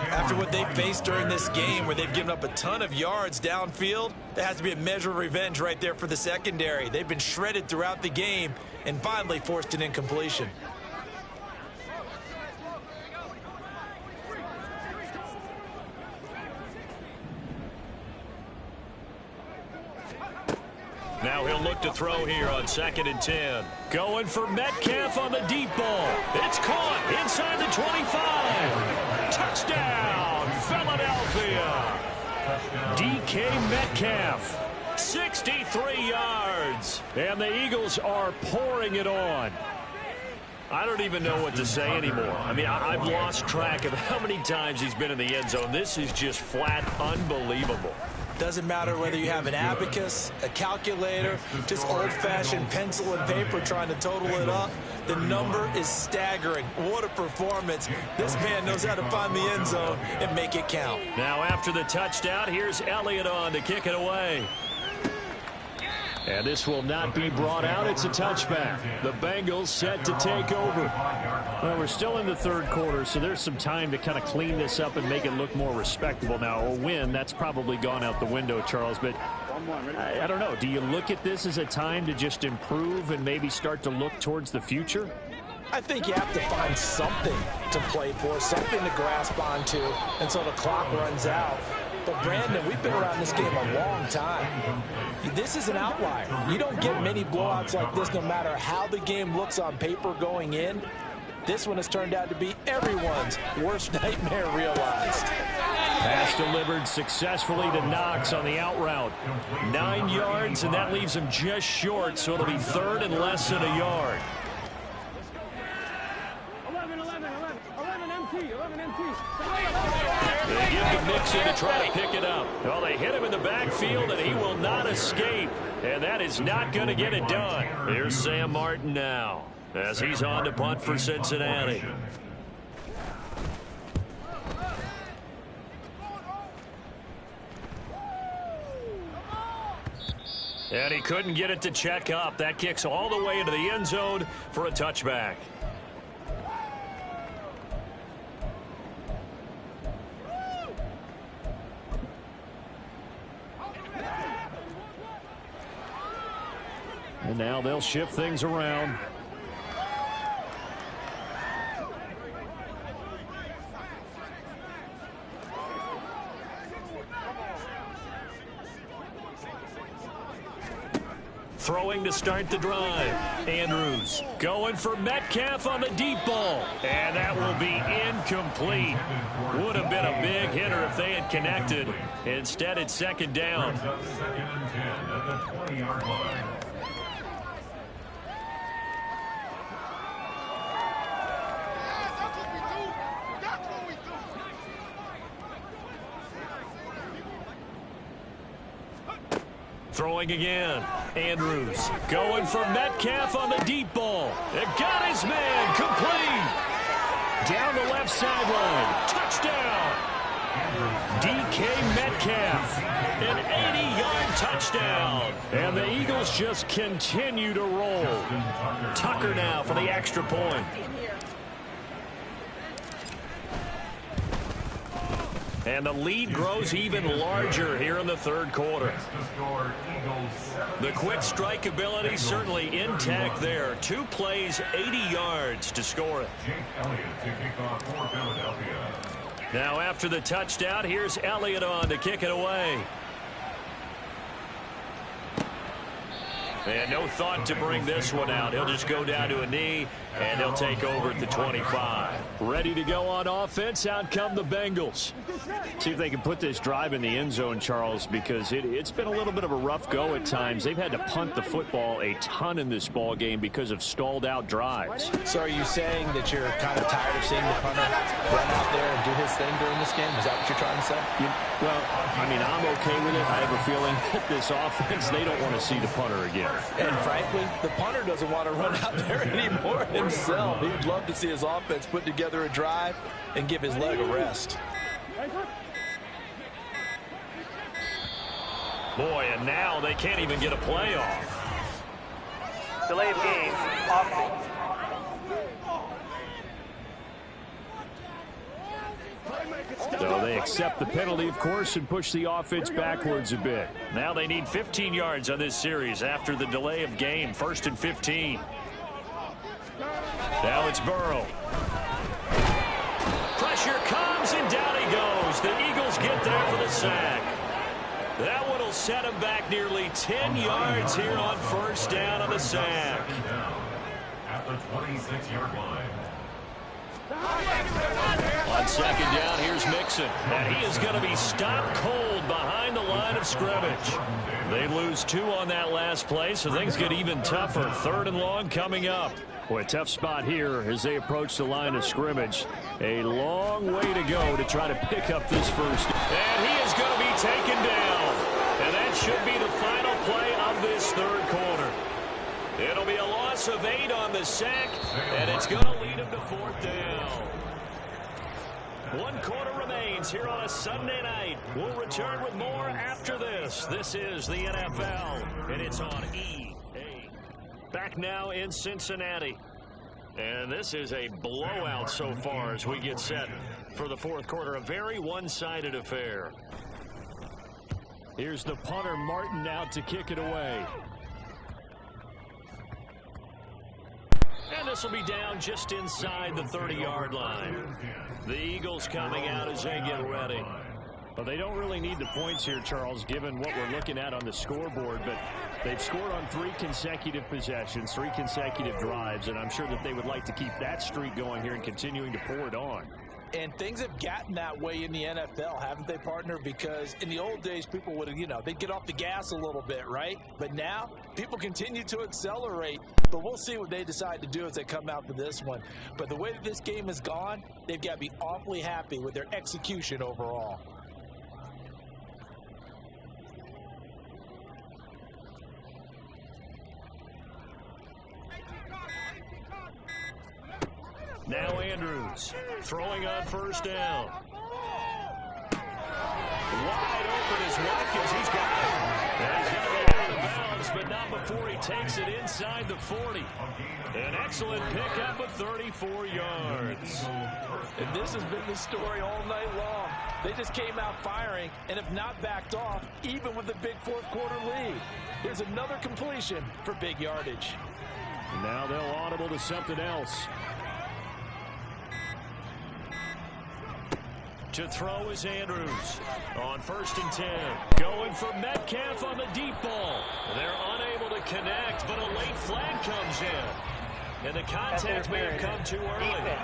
After what they faced during this game where they've given up a ton of yards downfield, there has to be a measure of revenge right there for the secondary. They've been shredded throughout the game and finally forced an incompletion. Now he'll look to throw here on 2nd and 10. Going for Metcalf on the deep ball. It's caught inside the 25. Touchdown, Philadelphia. DK Metcalf, 63 yards. And the Eagles are pouring it on. I don't even know what to say anymore. I mean, I've lost track of how many times he's been in the end zone. This is just flat unbelievable. Doesn't matter whether you have an abacus, a calculator, just old-fashioned pencil and paper trying to total it up. The number is staggering. What a performance. This man knows how to find the end zone and make it count. Now after the touchdown, here's Elliott on to kick it away. And this will not be brought out. It's a touchback. The Bengals set to take over. Well, we're still in the 3rd quarter, so there's some time to kind of clean this up and make it look more respectable. Now, a win, that's probably gone out the window, Charles. But I don't know. Do you look at this as a time to just improve and maybe start to look towards the future? I think you have to find something to play for, something to grasp onto until the clock runs out. But, Brandon, we've been around this game a long time. This is an outlier. You don't get many blowouts like this no matter how the game looks on paper going in. This one has turned out to be everyone's worst nightmare realized. Pass delivered successfully to Knox on the out route. 9 yards, and that leaves him just short, so it'll be third and less than a yard. 11 MT. They give to Mixon to try to pick it up. Well, they hit him in the backfield, and he will not escape. And that is not going to get it done. Here's Sam Martin now as he's on to punt for Cincinnati. And he couldn't get it to check up. That kicks all the way into the end zone for a touchback. And now they'll shift things around. Throwing to start the drive. Andrews going for Metcalf on the deep ball. And that will be incomplete. Would have been a big hitter if they had connected. Instead, it's second down. Second and 10 at the 20-yard line. Throwing again. Andrews going for Metcalf on the deep ball. It got his man complete. Down the left sideline. Touchdown. DK Metcalf. An 80-yard touchdown. And the Eagles just continue to roll. Tucker now for the extra point. And the lead grows even larger here in the third quarter. The quick strike ability certainly intact there. 2 plays, 80 yards to score it. Now after the touchdown, here's Elliott on to kick it away. And no thought to bring this one out. He'll just go down to a knee, and they'll take over at the 25. Ready to go on offense. Out come the Bengals. See if they can put this drive in the end zone, Charles, because it's been a little bit of a rough go at times. They've had to punt the football a ton in this ball game because of stalled out drives. So are you saying that you're kind of tired of seeing the punter run out there and do his thing during this game? Is that what you're trying to say? Well, I mean, I'm okay with it. I have a feeling that this offense, they don't want to see the punter again. And frankly, the punter doesn't want to run out there anymore himself. He'd love to see his offense put together a drive and give his leg a rest. Boy, and now they can't even get a play off. Delay of game, offense. So they accept the penalty, of course, and push the offense backwards a bit. Now they need 15 yards on this series after the delay of game. 1st and 15. Now it's Burrow. Pressure comes, and down he goes. The Eagles get there for the sack. That one will set him back nearly 10 yards here on 1st down on the sack. At the 26-yard line. On 2nd down, here's Mixon. And he is going to be stopped cold behind the line of scrimmage. They lose 2 on that last play, so things get even tougher. 3rd and long coming up. Boy, a tough spot here as they approach the line of scrimmage. A long way to go to try to pick up this first. And he is going to be taken down. And that should be the final play of this 3rd quarter. It'll be a loss of 8 on the sack, and it's going to lead him to 4th down. 1 quarter remains here on a Sunday night. We'll return with more after this. This is the NFL, and it's on EA. Back now in Cincinnati. And this is a blowout so far as we get set for the 4th quarter. A very one-sided affair. Here's the punter, Martin, out to kick it away. And this will be down just inside the 30-yard line. The Eagles coming out as they get ready. Well, they don't really need the points here, Charles, given what we're looking at on the scoreboard, but they've scored on 3 consecutive possessions, 3 consecutive drives, and I'm sure that they would like to keep that streak going here and continuing to pour it on. And things have gotten that way in the NFL, haven't they, partner? Because in the old days, people would, they'd get off the gas a little bit, right? But now, people continue to accelerate. But we'll see what they decide to do as they come out for this one. But the way that this game has gone, they've got to be awfully happy with their execution overall. Now Andrews throwing on first down. Wide open is Watkins. He's got it. And he's going to go out of bounds, but not before he takes it inside the 40. An excellent pickup of 34 yards. And this has been the story all night long. They just came out firing and have not backed off, even with the big fourth quarter lead. Here's another completion for big yardage. And now they'll audible to something else. To throw is Andrews on 1st and 10. Going for Metcalf on the deep ball. They're unable to connect, but a late flag comes in. And the contact may have come too early.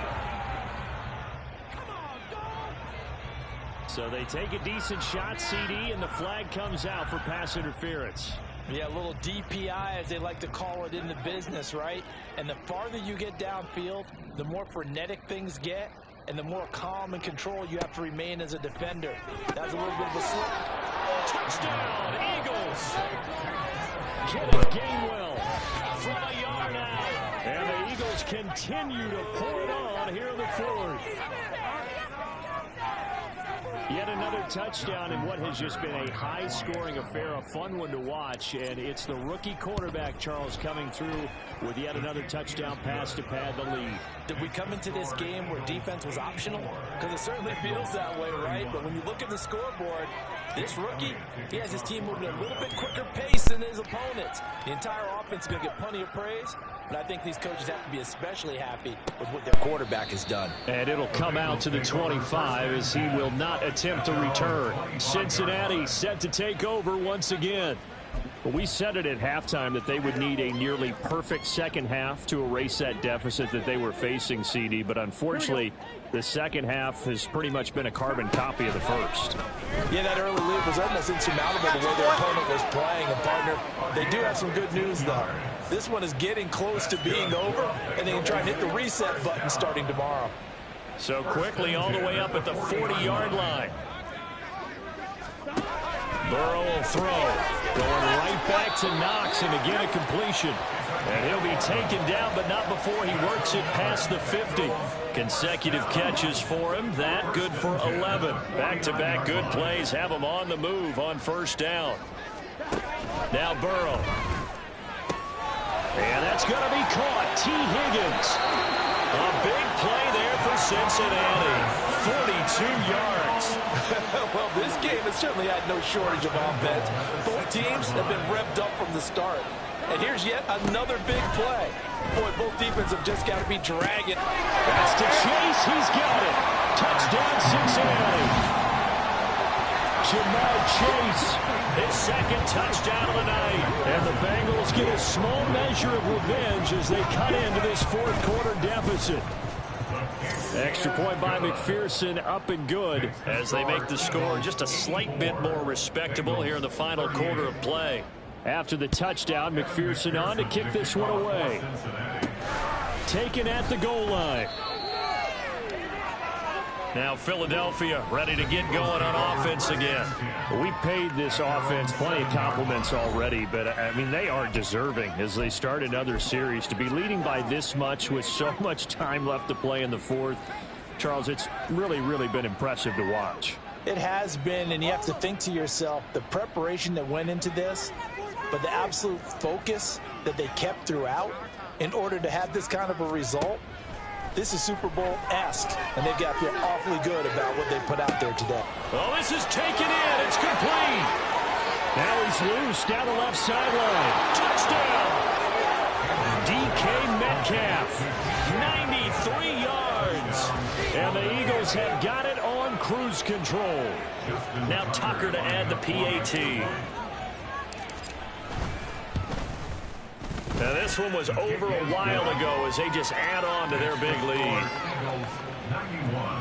So they take a decent shot, CD, and the flag comes out for pass interference. Yeah, a little DPI, as they like to call it in the business, right? And the farther you get downfield, the more frenetic things get. And the more calm and control you have to remain as a defender. That's a little bit of a slip. Touchdown, Eagles! Kenneth Gainwell from a yard out. And the Eagles continue to pour it on here in the 4th. Yet another touchdown in what has just been a high-scoring affair, a fun one to watch. And it's the rookie quarterback, Charles, coming through with yet another touchdown pass to pad the lead. Did we come into this game where defense was optional? Because it certainly feels that way, right? But when you look at the scoreboard, this rookie, he has his team moving at a little bit quicker pace than his opponents. The entire offense is going to get plenty of praise. But I think these coaches have to be especially happy with what their quarterback has done. And it'll come out to the 25 as he will not attempt to return. Cincinnati set to take over once again. But we said it at halftime that they would need a nearly perfect second half to erase that deficit that they were facing, CD. But unfortunately, the second half has pretty much been a carbon copy of the first. Yeah, that early lead was almost insurmountable the way their opponent was playing. And, partner, they do have some good news, though. This one is getting close to being over, and they can try and hit the reset button starting tomorrow. So quickly all the way up at the 40-yard line. Burrow will throw. Going right back to Knox, and again a completion. And he'll be taken down, but not before he works it past the 50. Consecutive catches for him. That good for 11. Back-to-back good plays have him on the move on first down. Now Burrow. And that's going to be caught. T. Higgins. A big play there for Cincinnati. 42 yards. Well, this game has certainly had no shortage of offense. Both teams have been revved up from the start. And here's yet another big play. Boy, both defenses have just got to be dragging. That's to Chase. He's got it. Touchdown, Cincinnati. Jamar Chase, his second touchdown of the night. And the Bengals get a small measure of revenge as they cut into this fourth quarter deficit. Extra point by McPherson, up and good as they make the score just a slight bit more respectable here in the final quarter of play. After the touchdown, McPherson on to kick this one away. Taken at the goal line. Now Philadelphia ready to get going on offense again. We paid this offense plenty of compliments already, but I mean they are deserving as they start another series. To be leading by this much with so much time left to play in the fourth, Charles, it's really been impressive to watch. It has been, and you have to think to yourself the preparation that went into this, but the absolute focus that they kept throughout in order to have this kind of a result. This is Super Bowl-esque, and they've got to feel awfully good about what they put out there today. Well, this is taken in. It's complete. Now he's loose down the left sideline. Touchdown. DK Metcalf, 93 yards. And the Eagles have got it on cruise control. Now Tucker to add the PAT. Now this one was over a while ago as they just add on to their big lead.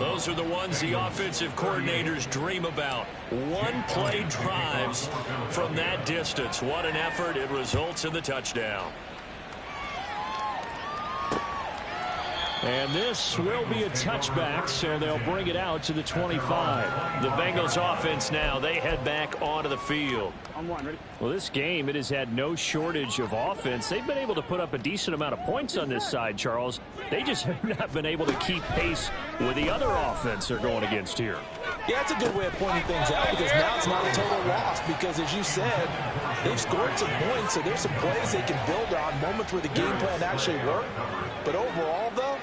Those are the ones the offensive coordinators dream about. One-play drives from that distance. What an effort. It results in the touchdown. And this will be a touchback, so they'll bring it out to the 25. The Bengals offense now, they head back onto the field. Well, this game, it has had no shortage of offense. They've been able to put up a decent amount of points on this side, Charles. They just have not been able to keep pace with the other offense they're going against here. Yeah, that's a good way of pointing things out, because now it's not a total loss, because as you said, they've scored some points, so there's some plays they can build on, moments where the game plan actually worked. But overall, though,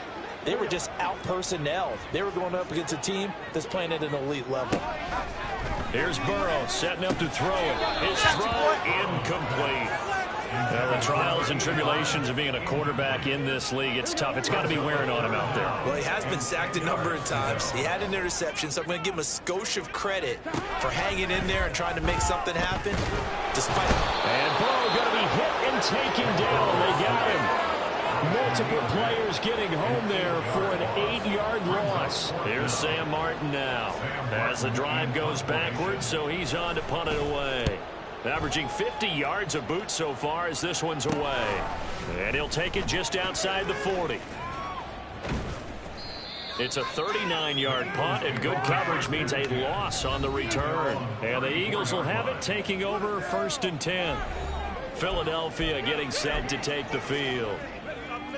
they were just out-personnelled. They were going up against a team that's playing at an elite level. Here's Burrow setting up to throw it. His throw incomplete. Well, the trials and tribulations of being a quarterback in this league, it's tough. It's got to be wearing on him out there. Well, he has been sacked a number of times. He had an interception, so I'm going to give him a skosh of credit for hanging in there and trying to make something happen. And Burrow going to be hit and taken down. They got him. Multiple players getting home there for an 8-yard loss. Here's Sam Martin now as the drive goes backwards, so he's on to punt it away. Averaging 50 yards a boot so far as this one's away. And he'll take it just outside the 40. It's a 39-yard punt, and good coverage means a loss on the return. And the Eagles will have it, taking over 1st and 10. Philadelphia getting set to take the field.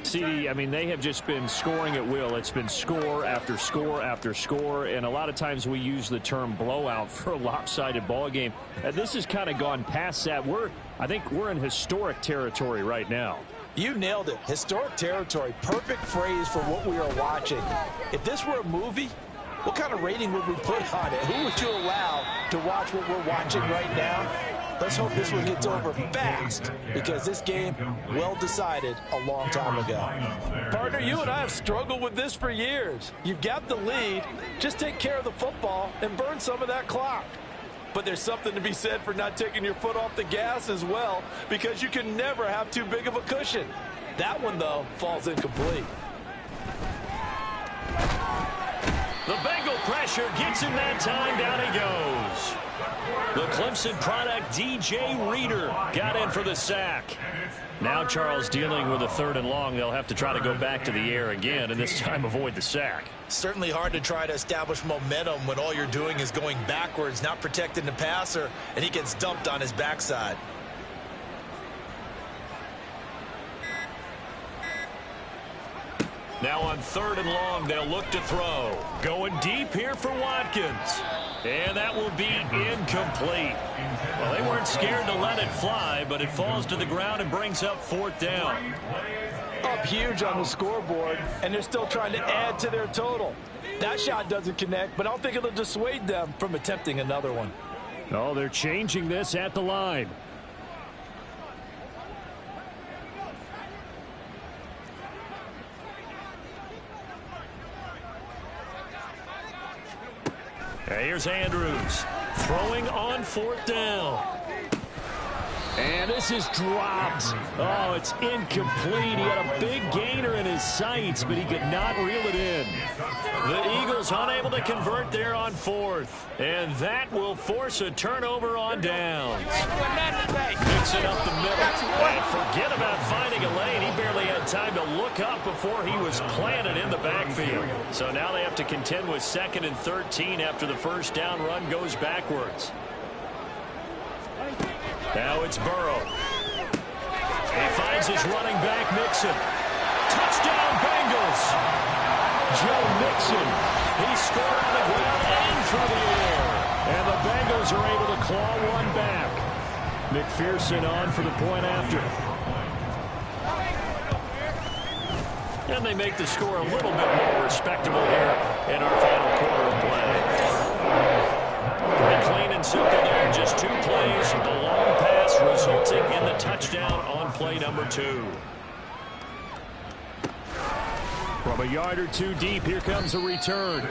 See, I mean, they have just been scoring at will. It's been score after score after score, and a lot of times we use the term blowout for a lopsided ball game. This has kind of gone past that. I think we're in historic territory right now. You nailed it. Historic territory. Perfect phrase for what we are watching. If this were a movie, what kind of rating would we put on it? Who would you allow to watch what we're watching right now? Let's hope this one gets over fast, because this game, well decided a long time ago. Partner, you and I have struggled with this for years. You've got the lead. Just take care of the football and burn some of that clock. But there's something to be said for not taking your foot off the gas as well, because you can never have too big of a cushion. That one, though, falls incomplete. The Bengal pressure gets him that time. Down he goes. The Clemson product, DJ Reader, got in for the sack. Now Charles dealing with a 3rd and long. They'll have to try to go back to the air again, and this time avoid the sack. Certainly hard to try to establish momentum when all you're doing is going backwards, not protecting the passer, and he gets dumped on his backside. Now on 3rd and long, they'll look to throw. Going deep here for Watkins. And that will be incomplete. Well, they weren't scared to let it fly, but it falls to the ground and brings up 4th down. Up huge on the scoreboard, and they're still trying to add to their total. That shot doesn't connect, but I don't think it'll dissuade them from attempting another one. Oh, they're changing this at the line. Here's Andrews throwing on 4th down. And this is dropped. Oh, it's incomplete. He had a big gainer in his sights, but he could not reel it in. The Eagles unable to convert there on 4th. And that will force a turnover on downs. Mixing up the middle. And forget about finding a lane. He barely had time to look up before he was planted in the backfield. So now they have to contend with 2nd and 13 after the 1st down run goes backwards. Now it's Burrow. He finds his running back, Mixon. Touchdown, Bengals. Joe Mixon. He scored on the ground and through the air. And the Bengals are able to claw one back. McPherson on for the point after. And they make the score a little bit more respectable here in our final quarter of play. And clean and simple there, just 2 plays. The long pass resulting in the touchdown on play number 2. From a yard or 2 deep, here comes a return.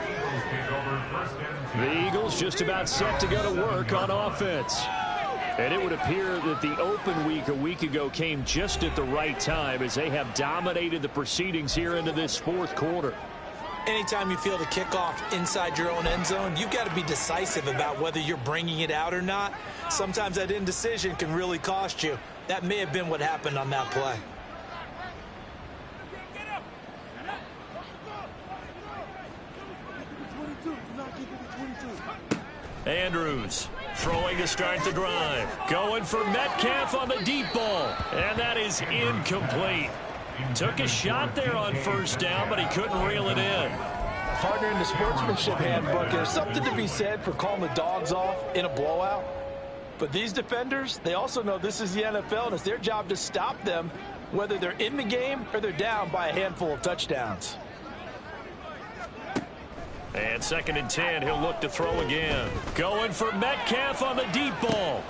The Eagles just about set to go to work on offense. And it would appear that the open week a week ago came just at the right time, as they have dominated the proceedings here into this 4th quarter. Anytime you feel the kickoff inside your own end zone, you've got to be decisive about whether you're bringing it out or not. Sometimes that indecision can really cost you. That may have been what happened on that play. Andrews throwing to start the drive. Going for Metcalf on the deep ball. And that is incomplete. Took a shot there on first down, but he couldn't reel it in. Partner, in the sportsmanship handbook, there's something to be said for calling the dogs off in a blowout. But these defenders, they also know this is the NFL, and it's their job to stop them, whether they're in the game or they're down by a handful of touchdowns. And 2nd and 10, he'll look to throw again. Going for Metcalf on the deep ball.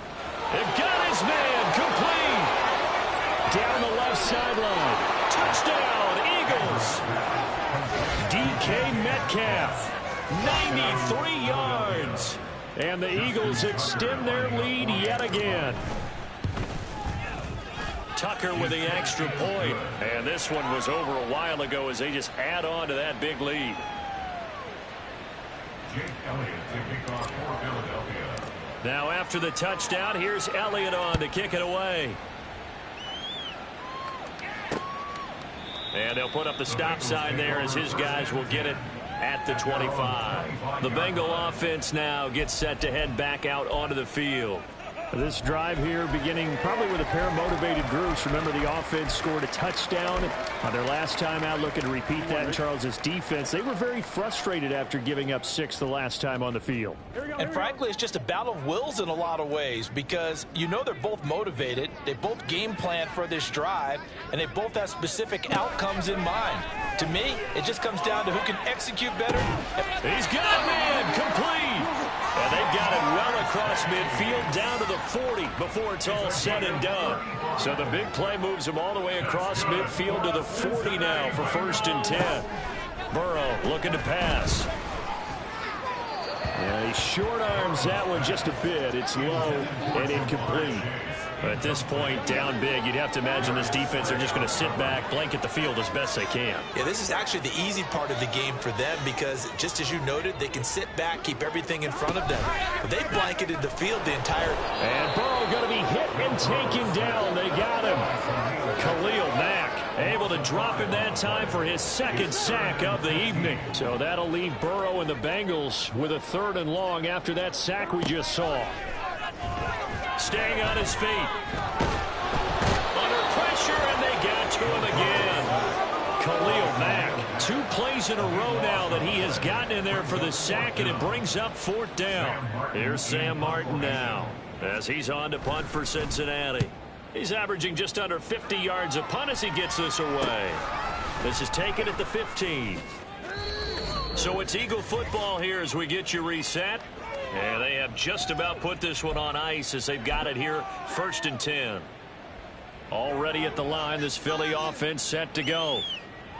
They've got his man, complete. Down the left sideline. Touchdown, Eagles. DK Metcalf, 93 yards. And the Eagles extend their lead yet again. Tucker with the extra point. And this one was over a while ago as they just add on to that big lead. Jake Elliott to kick off for Philadelphia. Now after the touchdown, here's Elliott on to kick it away. And they'll put up the stop sign there as his guys will get it at the 25. The Bengal offense now gets set to head back out onto the field. This drive here beginning probably with a pair of motivated groups. Remember, the offense scored a touchdown on their last time out. Looking to repeat that in Charles's defense. They were very frustrated after giving up 6 the last time on the field. And frankly, it's just a battle of wills in a lot of ways, because you know they're both motivated. They both game plan for this drive, and they both have specific outcomes in mind. To me, it just comes down to who can execute better. He's got man, complete. And they've got it well across midfield down to the 40 before it's all said and done. So the big play moves him all the way across midfield to the 40 now for 1st and 10. Burrow looking to pass. Yeah, he short arms that one just a bit. It's low and incomplete. But at this point, down big, you'd have to imagine this defense are just going to sit back, blanket the field as best they can. Yeah, this is actually the easy part of the game for them, because just as you noted, they can sit back, keep everything in front of them. But they blanketed the field the entire... And Burrow going to be hit and taken down. They got him. Khalil Mack able to drop him that time for his 2nd sack of the evening. So that'll leave Burrow and the Bengals with a 3rd and long after that sack we just saw. Staying on his feet. Under pressure, and they got to him again. Khalil Mack, 2 plays in a row now that he has gotten in there for the sack, and it brings up 4th down. Here's Sam Martin now as he's on to punt for Cincinnati. He's averaging just under 50 yards a punt as he gets this away. This is taken at the 15. So it's Eagle football here as we get you reset. And they have just about put this one on ice as they've got it here, 1st and 10. Already at the line, this Philly offense set to go.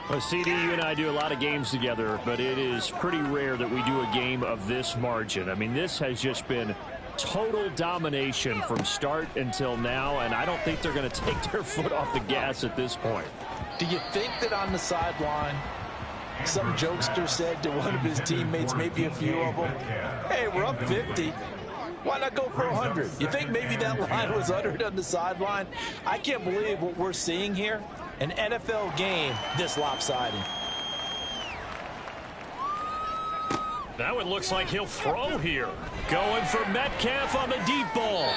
Well, CD, you and I do a lot of games together, but it is pretty rare that we do a game of this margin. I mean, this has just been total domination from start until now, and I don't think they're going to take their foot off the gas at this point. Do you think that on the sideline, some jokester said to one of his teammates, maybe a few of them, hey, we're up 50. Why not go for 100? You think maybe that line was uttered on the sideline? I can't believe what we're seeing here. An NFL game this lopsided. That one looks like he'll throw here. Going for Metcalf on the deep ball.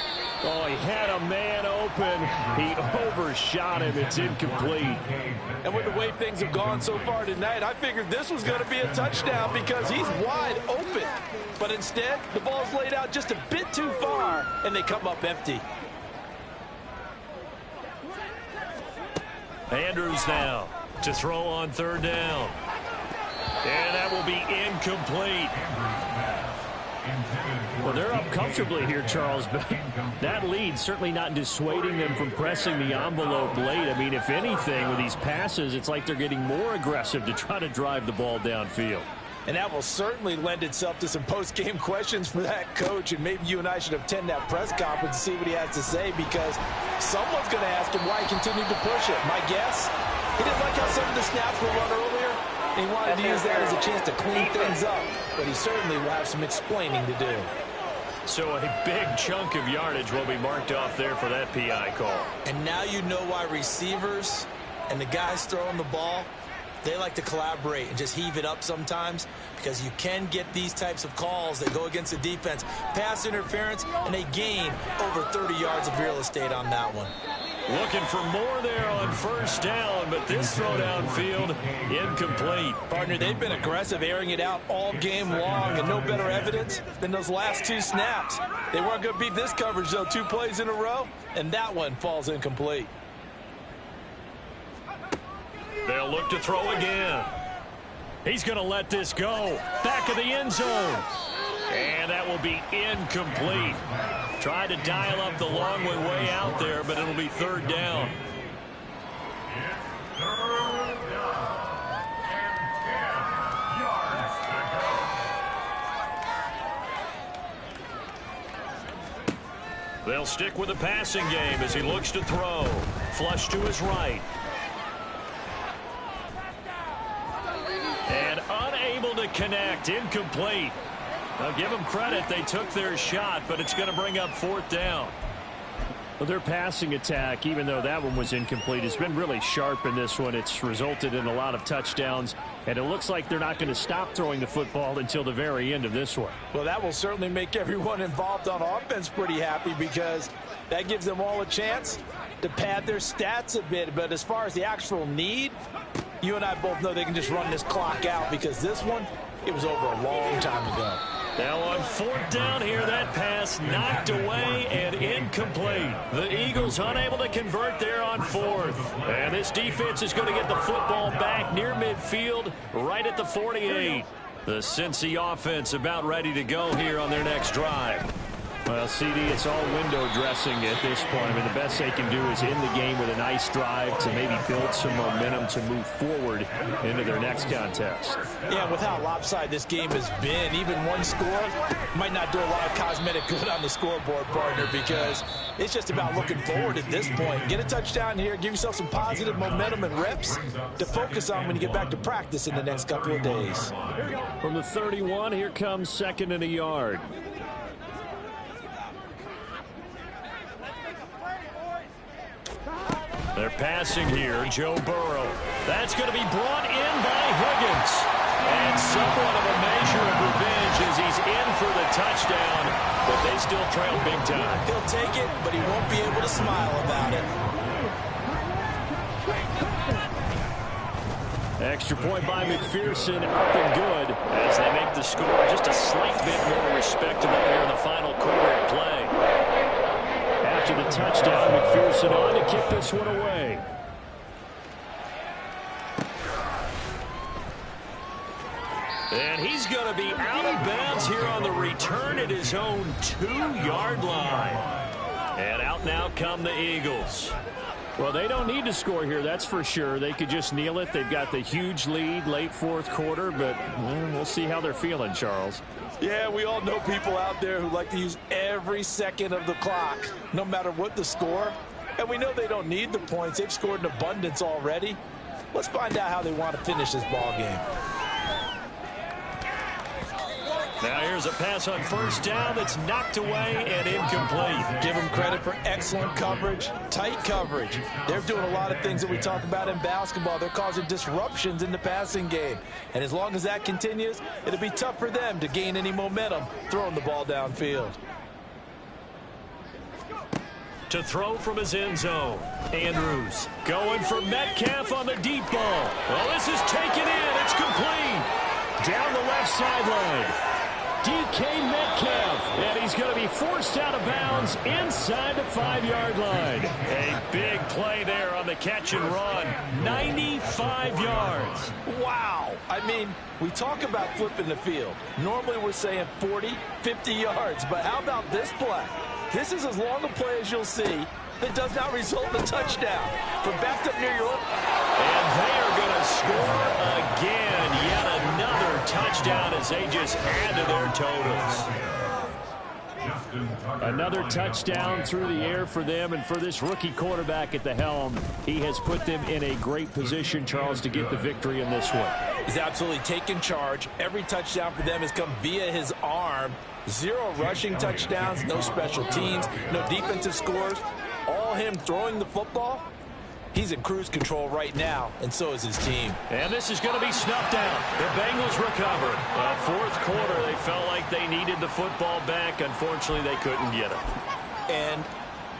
Oh, he had a man open. He overshot him. It's incomplete. And with the way things have gone so far tonight, I figured this was going to be a touchdown because he's wide open. But instead, the ball's laid out just a bit too far, and they come up empty. Andrews now to throw on 3rd down. And that will be incomplete. Well, they're up comfortably here, Charles, but that lead certainly not dissuading them from pressing the envelope late. I mean, if anything, with these passes, it's like they're getting more aggressive to try to drive the ball downfield. And that will certainly lend itself to some post-game questions for that coach, and maybe you and I should attend that press conference and see what he has to say, because someone's going to ask him why he continued to push it. My guess, he didn't like how some of the snaps were run earlier. He wanted to use that as a chance to clean things up, but he certainly will have some explaining to do. So a big chunk of yardage will be marked off there for that PI call. And now you know why receivers and the guys throwing the ball, they like to collaborate and just heave it up sometimes, because you can get these types of calls that go against the defense. Pass interference, and they gain over 30 yards of real estate on that one. Looking for more there on first down, but this throw downfield incomplete. Partner, they've been aggressive, airing it out all game long, and no better evidence than those last 2 snaps. They weren't going to beat this coverage, though, 2 plays in a row, and that one falls incomplete. They'll look to throw again. He's going to let this go. Back of the end zone. And that will be incomplete. Tried to dial up the long one way out there, but it'll be 3rd down. It's 3rd down and 10 yards to go. They'll stick with the passing game as he looks to throw. Flush to his right. And unable to connect. Incomplete. I'll give them credit. They took their shot, but it's going to bring up 4th down. Well, their passing attack, even though that one was incomplete, has been really sharp in this one. It's resulted in a lot of touchdowns, and it looks like they're not going to stop throwing the football until the very end of this one. Well, that will certainly make everyone involved on offense pretty happy, because that gives them all a chance to pad their stats a bit. But as far as the actual need, you and I both know they can just run this clock out, because this one, it was over a long time ago. Now on 4th down here, that pass knocked away and incomplete. The Eagles unable to convert there on 4th. And this defense is going to get the football back near midfield, right at the 48. The Cincy offense about ready to go here on their next drive. Well, CD, it's all window dressing at this point. I mean, the best they can do is end the game with a nice drive to maybe build some momentum to move forward into their next contest. Yeah, with how lopsided this game has been, even one score might not do a lot of cosmetic good on the scoreboard, partner, because it's just about looking forward at this point. Get a touchdown here, give yourself some positive momentum and reps to focus on when you get back to practice in the next couple of days. From the 31, here comes 2nd and a yard. They're passing here, Joe Burrow. That's going to be brought in by Higgins. And somewhat of a measure of revenge as he's in for the touchdown, but they still trail big time. He'll take it, but he won't be able to smile about it. Extra point by McPherson, up and good, as they make the score just a slight bit more respectable here in the final quarter of play. After the touchdown, McPherson on to kick this one away. And he's going to be out of bounds here on the return at his own 2-yard line. And out now come the Eagles. Well, they don't need to score here, that's for sure. They could just kneel it. They've got the huge lead late 4th quarter, but we'll see how they're feeling, Charles. Yeah, we all know people out there who like to use every second of the clock, no matter what the score. And we know they don't need the points. They've scored in abundance already. Let's find out how they want to finish this ball game. Now here's a pass on 1st down that's knocked away and incomplete. Give them credit for excellent coverage, tight coverage. They're doing a lot of things that we talk about in basketball. They're causing disruptions in the passing game. And as long as that continues, it'll be tough for them to gain any momentum throwing the ball downfield. To throw from his end zone, Andrews going for Metcalf on the deep ball. Well, this is taken in. It's complete. Down the left sideline. DK Metcalf, and he's going to be forced out of bounds inside the 5-yard line. A big play there on the catch and run. 95 yards. Wow. I mean, we talk about flipping the field. Normally we're saying 40, 50 yards, but how about this play? This is as long a play as you'll see that does not result in a touchdown. From backed up near your... And they are going to score again. Yet another touchdown as they just add to their totals. Another touchdown through the air for them, and for this rookie quarterback at the helm, he has put them in a great position, Charles, to get the victory in this one. He's absolutely taken charge. Every touchdown for them has come via his arm. 0 rushing touchdowns, no special teams, no defensive scores. All him throwing the football. He's in cruise control right now, and so is his team. And this is going to be snuffed out. The Bengals recover. Fourth quarter, they felt like they needed the football back. Unfortunately, they couldn't get it. And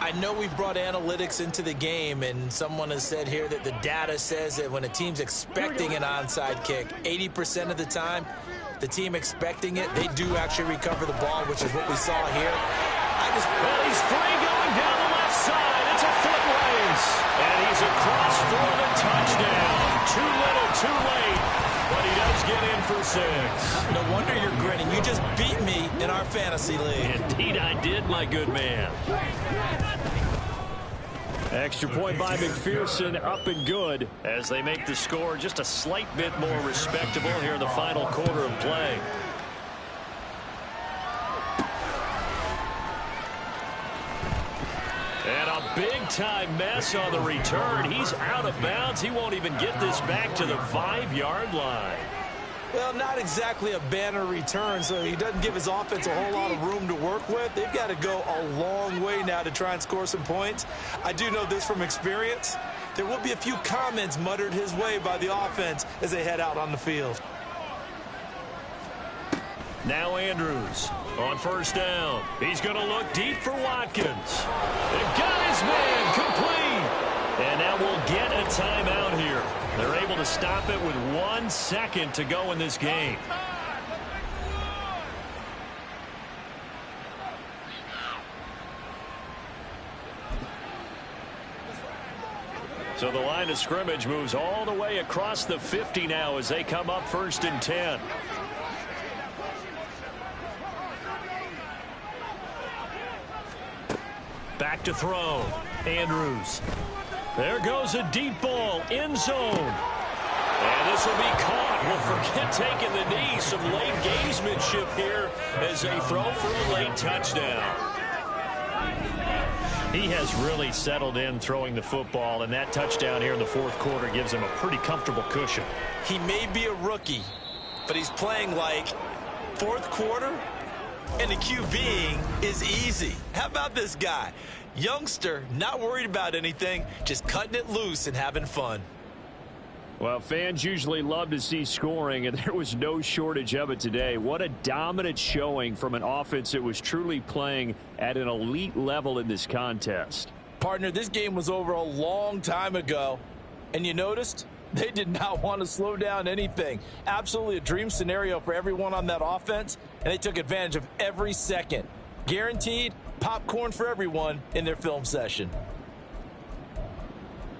I know we've brought analytics into the game, and someone has said here that the data says that when a team's expecting an onside kick, 80% of the time, the team expecting it, they do actually recover the ball, which is what we saw here. Well, he's free going down the left side. It's a foot race. And he's across for the touchdown. Too little, too late. But he does get in for 6. No wonder you're grinning. You just beat me in our fantasy league. Indeed I did, my good man. Extra point by McPherson, up and good as they make the score just a slight bit more respectable here in the final quarter of play. And a big-time mess on the return. He's out of bounds. He won't even get this back to the 5-yard line. Well, not exactly a banner return, so he doesn't give his offense a whole lot of room to work with. They've got to go a long way now to try and score some points. I do know this from experience. There will be a few comments muttered his way by the offense as they head out on the field. Now Andrews on first down. He's going to look deep for Watkins. They've got his man complete. And now we'll get a timeout here. They're able to stop it with 1 second to go in this game. So the line of scrimmage moves all the way across the 50 now as they come up 1st and 10. Back to throw. Andrews. There goes a deep ball, end zone. And this will be caught. Well, forget taking the knee. Some late gamesmanship here as they throw for a late touchdown. He has really settled in throwing the football, and that touchdown here in the 4th quarter gives him a pretty comfortable cushion. He may be a rookie, but he's playing like 4th quarter, and the QBing is easy. How about this guy? Youngster, not worried about anything, just cutting it loose and having fun. Well, fans usually love to see scoring, and there was no shortage of it today. What a dominant showing from an offense that was truly playing at an elite level in this contest. Partner, this game was over a long time ago, and you noticed they did not want to slow down anything. Absolutely a dream scenario for everyone on that offense, and they took advantage of every second. Guaranteed popcorn for everyone in their film session.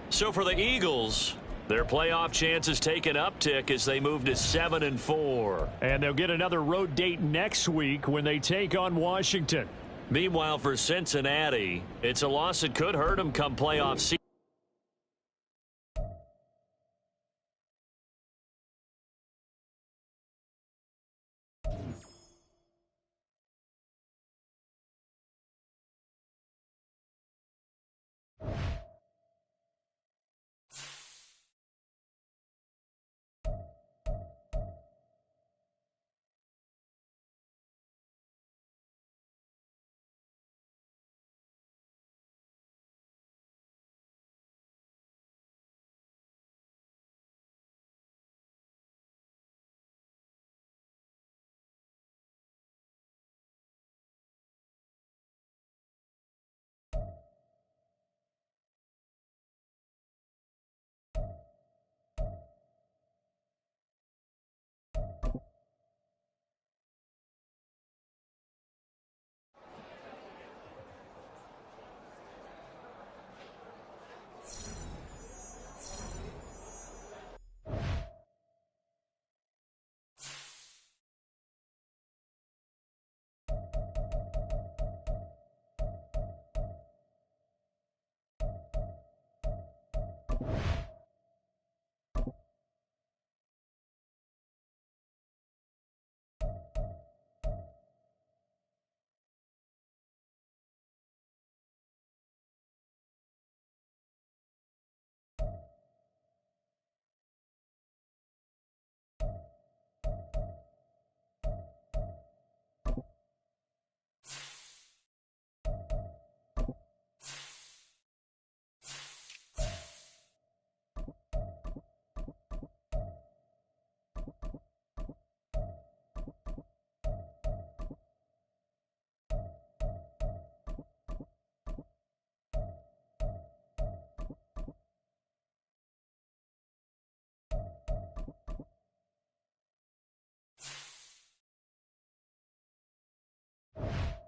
So for the Eagles, their playoff chances take an uptick as they move to 7-4. And they'll get another road date next week when they take on Washington. Meanwhile, for Cincinnati, it's a loss that could hurt them come playoff season. it.